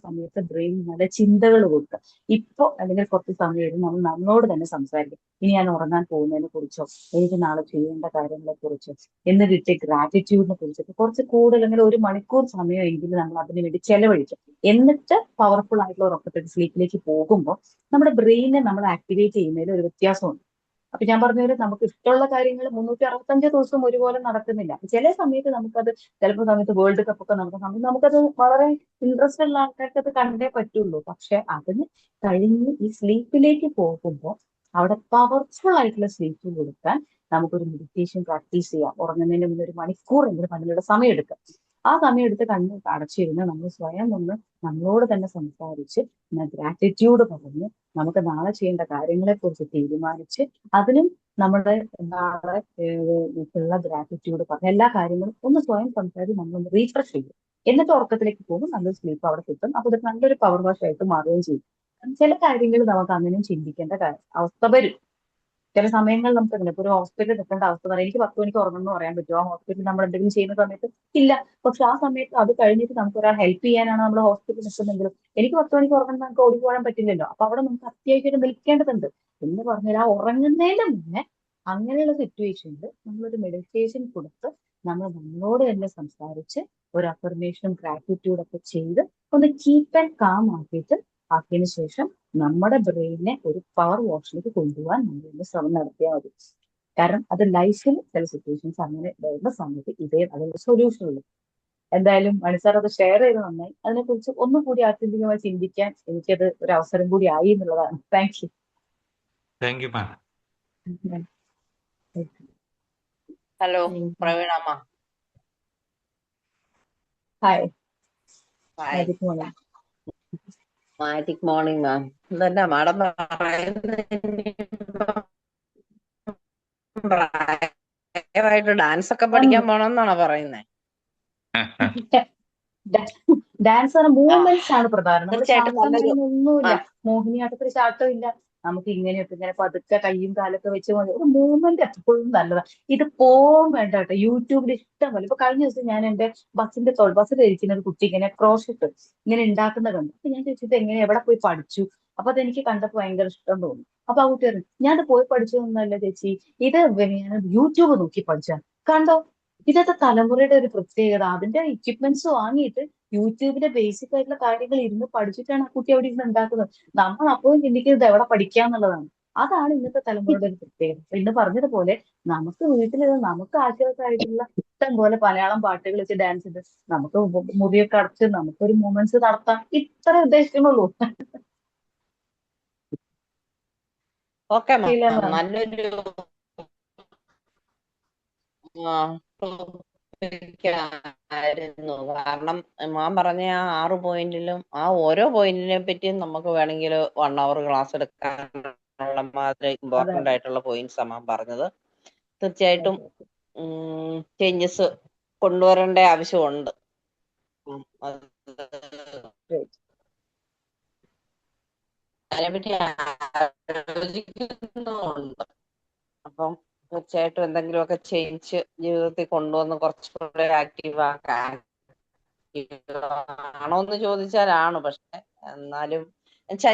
സമയത്ത് ബ്രെയിൻ നല്ല ചിന്തകൾ കൊടുക്കുക. ഇപ്പൊ അല്ലെങ്കിൽ കുറച്ച് സമയം ഇരുന്ന് നമ്മൾ നമ്മളോട് തന്നെ സംസാരിക്കും. ഇനി ഞാൻ ഉറങ്ങാൻ പോകുന്നതിനെ കുറിച്ചോ, എനിക്ക് നാളെ ചെയ്യേണ്ട കാര്യങ്ങളെ കുറിച്ചോ, എന്ന് കിട്ടിയ ഗ്രാറ്റിറ്റ്യൂഡിനെ കുറിച്ചൊക്കെ കുറച്ച് കൂടുതൽ, അല്ലെങ്കിൽ ഒരു മണിക്കൂർ സമയമെങ്കിലും നമ്മൾ അതിനു വേണ്ടി ചെലവഴിക്കും. എന്നിട്ട് പവർഫുൾ ആയിട്ടുള്ള ഉറക്കത്തിൽ സ്ലീപ്പിലേക്ക് പോകുമ്പോൾ നമ്മുടെ ബ്രെയിനെ നമ്മൾ ആക്ടിവേറ്റ് ചെയ്യുന്നതിൽ ഒരു വ്യത്യാസമുണ്ട്. അപ്പൊ ഞാൻ പറഞ്ഞത് നമുക്ക് ഇഷ്ടമുള്ള കാര്യങ്ങൾ 365 ദിവസവും ഒരുപോലെ നടക്കുന്നില്ല. ചില സമയത്ത് നമുക്കത്, ചിലപ്പോൾ സമയത്ത് വേൾഡ് കപ്പ് ഒക്കെ നടക്കുന്ന സമയത്ത് നമുക്കത് വളരെ ഇൻട്രസ്റ്റ് ഉള്ള ആൾക്കാർക്ക് അത് കണ്ടേ പറ്റുള്ളൂ. പക്ഷെ അതിന് കഴിഞ്ഞ് ഈ സ്ലീപ്പിലേക്ക് പോകുമ്പോൾ അവിടെ പവർഫുൾ ആയിട്ടുള്ള സ്ലീപ്പ് കൊടുക്കാൻ നമുക്കൊരു മെഡിറ്റേഷൻ പ്രാക്ടീസ് ചെയ്യാം. ഉറങ്ങുന്നതിന് മുന്നേ ഒരു മണിക്കൂറെങ്കിലും അതിനുള്ള സമയം എടുക്കാം. ആ സമയം എടുത്ത് കണ്ണ് അടച്ചിരുന്ന് നമ്മൾ സ്വയം ഒന്ന് നമ്മളോട് തന്നെ സംസാരിച്ച് ഗ്രാറ്റിറ്റ്യൂഡ് പറഞ്ഞ് നമുക്ക് നാളെ ചെയ്യേണ്ട കാര്യങ്ങളെ കുറിച്ച് തീരുമാനിച്ച് അതിനും നമ്മുടെ നാളെ ഉള്ള ഗ്രാറ്റിറ്റ്യൂഡ് പറഞ്ഞ എല്ലാ കാര്യങ്ങളും ഒന്ന് സ്വയം സംസാരിച്ച് നമ്മളൊന്ന് റീഫ്രഷ് ചെയ്യും. എന്നിട്ട് ഉറക്കത്തിലേക്ക് പോകുമ്പോൾ നല്ലൊരു സ്ലീപ്പ് അവിടെ കിട്ടും. അപ്പൊ ഇത് നല്ലൊരു പവർ വാഷ് ആയിട്ട് മാറുകയും ചെയ്യും. ചില കാര്യങ്ങൾ നമുക്ക് അങ്ങനെയും ചിന്തിക്കേണ്ട അവസ്ഥ വരും. ചില സമയങ്ങളിൽ നമുക്ക് ഇപ്പൊ ഒരു ഹോസ്പിറ്റലിൽ നിൽക്കേണ്ട അവസ്ഥ പറയാം. എനിക്ക് 10 മണിക്ക് ഉറങ്ങുമെന്ന് പറയാൻ പറ്റുമോ? ആ ഹോസ്പിറ്റലിൽ നമ്മൾ എന്തെങ്കിലും ചെയ്യുന്ന സമയത്ത് ഇല്ല. പക്ഷെ ആ സമയത്ത് അത് കഴിഞ്ഞിട്ട് നമുക്ക് ഒരാൾ ഹെൽപ്പ് ചെയ്യാനാണ് നമ്മൾ ഹോസ്പിറ്റലിൽ നിൽക്കുന്നെങ്കിലും എനിക്ക് 10 മണിക്ക് ഉറങ്ങുന്ന നമുക്ക് ഓടിപ്പോകാൻ പറ്റില്ലല്ലോ. അപ്പൊ അവിടെ നമുക്ക് അത്യാവശ്യം നിൽക്കേണ്ടതുണ്ട്. എന്ന് പറഞ്ഞാൽ ആ ഉറങ്ങുന്നതിന് മുന്നേ അങ്ങനെയുള്ള സിറ്റുവേഷനിൽ നമ്മളൊരു മെഡിറ്റേഷൻ കൊടുത്ത് നമ്മൾ നമ്മളോട് തന്നെ സംസാരിച്ച് ഒരു അഫർമേഷനും ഗ്രാറ്റിറ്റ്യൂഡ് ഒക്കെ ചെയ്ത് ഒന്ന് കീപ്പ് ആൻഡ് കാം ആക്കിയതിനു ശേഷം നമ്മുടെ ബ്രെയിനെ ഒരു പവർ വാഷിലേക്ക് കൊണ്ടുപോകാൻ നമ്മൾ ശ്രമം നടത്തിയാൽ മതി. കാരണം അത് ലൈഫിൽ ചില സിറ്റുവേഷൻസ് അങ്ങനെ വരുന്ന സമയത്ത് അതിന്റെ സൊല്യൂഷൻ ഉള്ളൂ. എന്തായാലും മണിസാർ അത് ഷെയർ ചെയ്ത് നന്നായി. അതിനെക്കുറിച്ച് ഒന്നുകൂടി ആത്യന്തികമായി ചിന്തിക്കാൻ എനിക്കത് ഒരു അവസരം കൂടി ആയി എന്നുള്ളതാണ്. Thank you. Thank you ma'am. Hello പ്രവീണമ്മ. Hi. Hi. Magic morning ma'am. ഇതന്നെ മാഡം പ്രായമായിട്ട് ഡാൻസ് ഒക്കെ പഠിക്കാൻ പോണെന്നാണോ പറയുന്നേ? ഡാൻസ് മൂവ്മെന്റ്സ് ആണ് പ്രധാനം. തീർച്ചയായിട്ടും ഒന്നുമില്ല, മോഹിനിയാട്ടത്തിൽ ചാട്ടം ഇല്ല. നമുക്ക് ഇങ്ങനെയൊക്കെ ഇങ്ങനെ പതുക്കെ കയ്യും കാലൊക്കെ വെച്ച് മതി. ഒരു മൂവ്മെന്റ് എപ്പോഴും നല്ലതാണ്. ഇത് പോകാൻ വേണ്ട കേട്ടോ. യൂട്യൂബിൽ ഇഷ്ടം പോലെ. ഇപ്പൊ കഴിഞ്ഞ ദിവസം ഞാൻ എന്റെ ബസ്സിൽ ഇരിക്കുന്ന ഒരു കുട്ടി ഇങ്ങനെ ക്രോഷറ്റ് ഇങ്ങനെ ഉണ്ടാക്കുന്ന കണ്ടു. അപ്പൊ ഞാൻ ചോദിച്ചത് എങ്ങനെ എവിടെ പോയി പഠിച്ചു? അപ്പൊ അതെനിക്ക് കണ്ടപ്പോ ഭയങ്കര ഇഷ്ടം തോന്നി. അപ്പൊ ആ കുട്ടി പറഞ്ഞു, ഞാൻ പോയി പഠിച്ചതൊന്നുമല്ല ചേച്ചി, ഇത് ഞാൻ യൂട്യൂബ് നോക്കി പഠിച്ചാ. കണ്ടോ, ഇതൊക്കെ തലമുറയുടെ ഒരു പ്രത്യേകത. അതിന്റെ എക്യുപ്മെന്റ്സ് വാങ്ങിയിട്ട് യൂട്യൂബിന്റെ ബേസിക് ആയിട്ടുള്ള കാര്യങ്ങൾ ഇരുന്ന് പഠിച്ചിട്ടാണ് ആ കുട്ടി അവിടെ ഇരുന്ന് ഉണ്ടാക്കുന്നത്. നമ്മൾ അപ്പോഴും ചിന്തിക്കുന്നത് എവിടെ പഠിക്കാന്നുള്ളതാണ്. അതാണ് ഇന്നത്തെ തലമുറയുടെ ഒരു പ്രത്യേകത. ഇന്ന് പറഞ്ഞതുപോലെ നമുക്ക് വീട്ടിലിരുന്ന് നമുക്ക് ആശ്വാസമായിട്ടുള്ള ഇഷ്ടം പോലെ മലയാളം പാട്ടുകൾ വെച്ച് ഡാൻസ് ചെയ്ത് നമുക്ക് മുറിയൊക്കെ അടച്ച് നമുക്കൊരു മൂവ്മെന്റ്സ് നടത്താം. ഇത്ര ഉദ്ദേശിക്കുന്നുള്ളൂ. ഓക്കെ നല്ലൊരു ആയിരുന്നു. കാരണം മാം പറഞ്ഞ ആ 6 പോയിന്റിലും ആ ഓരോ പോയിന്റിനെ പറ്റിയും നമുക്ക് വേണമെങ്കിൽ 1 hour ക്ലാസ് എടുക്കാനുള്ള മാതിരി ഇമ്പോർട്ടന്റ് ആയിട്ടുള്ള പോയിന്റ്സ് മാം പറഞ്ഞത്. തീർച്ചയായിട്ടും ചേഞ്ചസ് കൊണ്ടുവരേണ്ട ആവശ്യമുണ്ട്. അതിനെപ്പറ്റി ആലോചിക്കുന്നുണ്ട്. അപ്പം തീർച്ചയായിട്ടും എന്തെങ്കിലുമൊക്കെ ചേഞ്ച് ജീവിതത്തിൽ കൊണ്ടുവന്ന് കുറച്ചുകൂടെ ആക്റ്റീവ് ആണോന്ന് ചോദിച്ചാലാണ്. പക്ഷെ എന്നാലും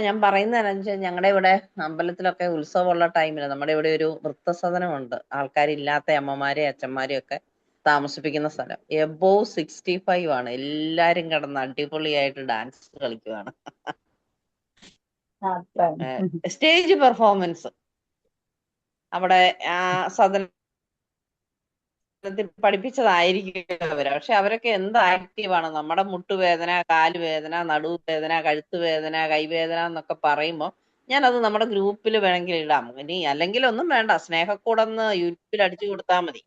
ഞാൻ പറയുന്നതെന്ന് ഞങ്ങളുടെ ഇവിടെ അമ്പലത്തിലൊക്കെ ഉത്സവമുള്ള ടൈമില് നമ്മുടെ ഇവിടെ ഒരു വൃദ്ധസദനമുണ്ട്. ആൾക്കാരില്ലാത്ത അമ്മമാരെയും അച്ഛന്മാരെയും ഒക്കെ താമസിപ്പിക്കുന്ന സ്ഥലം. എബോവ് 65 ആണ്. എല്ലാരും കിടന്ന് അടിപൊളിയായിട്ട് ഡാൻസ് കളിക്കുവാണ്. സ്റ്റേജ് പെർഫോമൻസ് അവിടെ ആ സദനത്തിൽ പഠിപ്പിച്ചതായിരിക്കും അവര്. പക്ഷെ അവരൊക്കെ എന്ത് ആക്റ്റീവാണ്. നമ്മുടെ മുട്ടുവേദന, കാലുവേദന, നടുവേദന, കഴുത്തുവേദന, കൈവേദന എന്നൊക്കെ പറയുമ്പോൾ ഞാനത് നമ്മുടെ ഗ്രൂപ്പിൽ വേണമെങ്കിൽ ഇടാം. ഇനി അല്ലെങ്കിൽ ഒന്നും വേണ്ട, സ്നേഹക്കൂടെന്ന് യൂട്യൂബിൽ അടിച്ചു കൊടുത്താൽ മതി.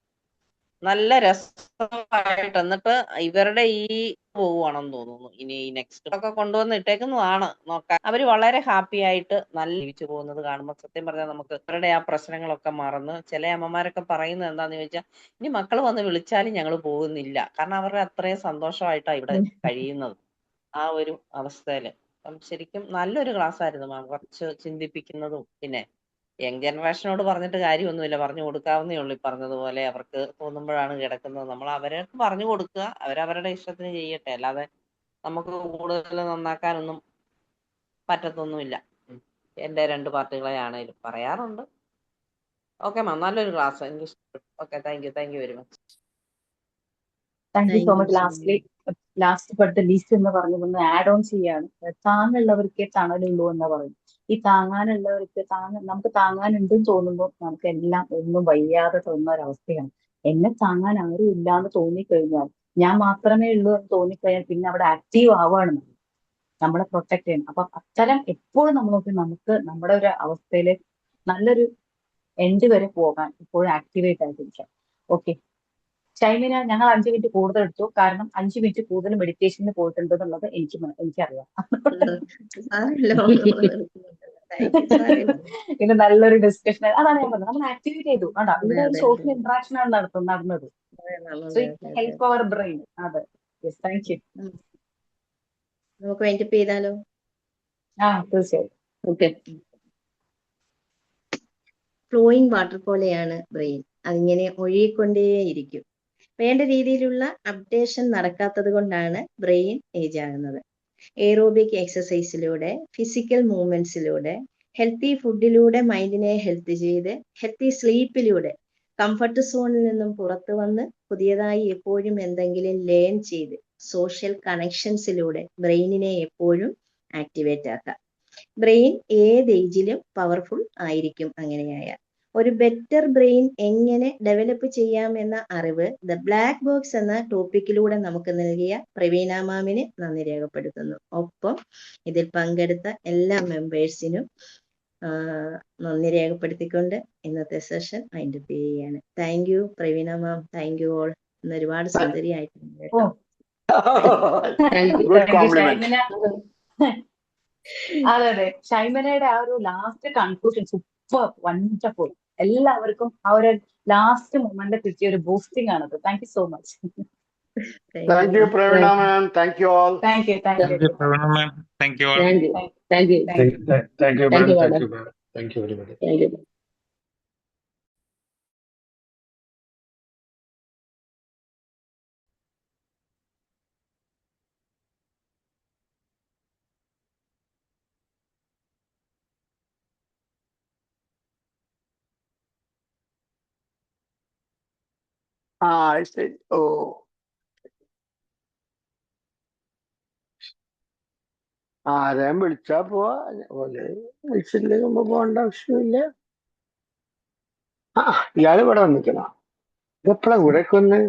നല്ല രസമായിട്ട്. എന്നിട്ട് ഇവരുടെ ഈ പോവുകയാണെന്ന് തോന്നുന്നു. ഇനി നെക്സ്റ്റ് ഒക്കെ കൊണ്ടുവന്ന് ഇട്ടേക്കുന്നതാണ് നോക്കാൻ. അവര് വളരെ ഹാപ്പി ആയിട്ട് നല്ല ജീവിച്ചു പോകുന്നത് കാണുമ്പോൾ സത്യം പറഞ്ഞാൽ നമുക്ക് അവരുടെ ആ പ്രശ്നങ്ങളൊക്കെ മറന്ന്, ചില അമ്മമാരൊക്കെ പറയുന്നത് എന്താന്ന് ചോദിച്ചാൽ, ഇനി മക്കൾ വന്ന് വിളിച്ചാലും ഞങ്ങൾ പോകുന്നില്ല. കാരണം അവരുടെ അത്രയും സന്തോഷമായിട്ടാണ് ഇവിടെ കഴിയുന്നത് ആ ഒരു അവസ്ഥയില്. അപ്പം ശരിക്കും നല്ലൊരു ക്ലാസ് ആയിരുന്നു മാം. കുറച്ച് ചിന്തിപ്പിക്കുന്നതും, പിന്നെ യങ് ജനറേഷനോട് പറഞ്ഞിട്ട് കാര്യമൊന്നുമില്ല, പറഞ്ഞു കൊടുക്കാവുന്നേ ഉള്ളൂ. ഈ പറഞ്ഞതുപോലെ അവർക്ക് തോന്നുമ്പോഴാണ് കിടക്കുന്നത്. നമ്മൾ അവർക്ക് പറഞ്ഞു കൊടുക്കുക, അവരവരുടെ ഇഷ്ടത്തിന് ചെയ്യട്ടെ, അല്ലാതെ നമുക്ക് കൂടുതൽ നന്നാക്കാനൊന്നും പറ്റത്തൊന്നുമില്ല. എന്റെ രണ്ട് പാർട്ടികളെ ആണേലും പറയാറുണ്ട്. ഓക്കെ മാം, നല്ലൊരു ക്ലാസ്, എനിക്ക് ഇഷ്ടപ്പെട്ടു. Okay, thank you very much. Thank you so thank you much. Last but the least എന്ന് പറഞ്ഞതൊന്ന് ആഡ് ഓൺ ചെയ്യാണ്. താങ്ങുള്ളവർക്കേ തണലുള്ളൂ എന്ന് പറയും. ഈ താങ്ങാനുള്ളവർക്ക് നമുക്ക് താങ്ങാനുണ്ടെന്ന് തോന്നുമ്പോൾ നമുക്ക് എല്ലാം ഒന്നും വയ്യാതെ തോന്നുന്ന ഒരവസ്ഥയാണ്. എന്നെ താങ്ങാൻ ആരും ഇല്ലാന്ന് തോന്നിക്കഴിഞ്ഞാൽ, ഞാൻ മാത്രമേ ഉള്ളൂ എന്ന് തോന്നിക്കഴിഞ്ഞാൽ പിന്നെ അവിടെ ആക്റ്റീവ് ആവുകയാണ് നമ്മളെ പ്രൊട്ടക്ട് ചെയ്യണം. അപ്പൊ അത്തരം എപ്പോഴും നമുക്ക് നമ്മുടെ ഒരു അവസ്ഥയിൽ നല്ലൊരു എൻഡ് വരെ പോകാൻ ഇപ്പോഴും ആക്ടിവേറ്റ് ആയിട്ടിരിക്കാം. ഓക്കെ, ഷൈമിന, ഞങ്ങൾ 5 മിനിറ്റ് കൂടുതൽ എടുത്തു. കാരണം 5 മിനിറ്റ് കൂടുതൽ മെഡിറ്റേഷന് പോയിട്ടുണ്ട് എന്നുള്ളത് എനിക്കറിയാം. ഇത് നല്ലൊരു ഡിസ്കഷൻ. അതാണ് ഞാൻ പറഞ്ഞത്, നമ്മൾ ആക്ടിവേറ്റ് ചെയ്തു. ആണ്ടാ, ഇവിടെ ഒരു സോഷ്യൽ ഇന്ററാക്ഷൻ ആണ് നടന്നത്. So it help our brain. അതെ, യെസ്, താങ്ക് യു. നമുക്ക് വൈൻഡപ്പ് ചെയ്താലോ? തീർച്ചയായും. ഓക്കെ. ഫ്ലോയിങ് വാട്ടർ പോലെയാണ് ബ്രെയിൻ. അതിങ്ങനെ ഒഴുകിക്കൊണ്ടേയിരിക്കും. വേണ്ട രീതിയിലുള്ള അപ്ഡേഷൻ നടക്കാത്തത് കൊണ്ടാണ് ബ്രെയിൻ ഏജ് ആകുന്നത്. എയറോബിക് എക്സസൈസിലൂടെ, ഫിസിക്കൽ മൂവ്മെന്റ്സിലൂടെ, ഹെൽത്തി ഫുഡിലൂടെ മൈൻഡിനെ ഹെൽത്ത് ചെയ്ത്, ഹെൽത്തി സ്ലീപ്പിലൂടെ കംഫർട്ട് സോണിൽ നിന്നും പുറത്തു വന്ന് പുതിയതായി എപ്പോഴും എന്തെങ്കിലും ലേൺ ചെയ്ത് സോഷ്യൽ കണക്ഷൻസിലൂടെ ബ്രെയിനിനെ എപ്പോഴും ആക്ടിവേറ്റ് ആക്കാം. ബ്രെയിൻ ഏത് ഏജിലും പവർഫുൾ ആയിരിക്കും അങ്ങനെയായാൽ. ഒരു ബെറ്റർ ബ്രെയിൻ എങ്ങനെ ഡെവലപ്പ് ചെയ്യാമെന്ന അറിവ് ദ ബ്ലാക്ക് ബോക്സ് എന്ന ടോപ്പിക്കിലൂടെ നമുക്ക് നൽകിയ പ്രവീണ മാമിന് നന്ദി രേഖപ്പെടുത്തുന്നു. ഒപ്പം ഇതിൽ പങ്കെടുത്ത എല്ലാ മെമ്പേഴ്സിനും നന്ദി രേഖപ്പെടുത്തിക്കൊണ്ട് ഇന്നത്തെ സെഷൻ വൈൻഡപ്പ് ചെയ്യുകയാണ്. Thank you Praveena ma'am, thank you all. ഇന്ന് ഒരുപാട് സുന്ദരിയായിട്ടുണ്ട് കേട്ടോ. Good compliment. അതെ, ഷൈമനയുടെ ആ ഒരു ലാസ്റ്റ് കൺക്ലൂഷൻ സൂപ്പർ, വണ്ടർഫുൾ. എല്ലാവർക്കും ആ ഒരു ലാസ്റ്റ് മൊമെന്റ് കിട്ടിയ ഒരു ബൂസ്റ്റിംഗ് ആണത്. Thank you so much. Thank you Praveena ma'am. Thank you all. Thank you. Thank you Praveena ma'am, thank you all. Thank you thank you ma'am, thank you ma'am, thank you very much. Thank U. ശരി. ഓ, ആരെയും വിളിച്ചാ പോവാ, ഓല് വിളിച്ചില്ലെങ്കിൽ നമ്മ പോകേണ്ട ആവശ്യമില്ല. ഇയാള് ഇവിടെ വന്നിക്കണോ? ഇതെപ്പോഴാ ഇവിടേക്ക് വന്ന്?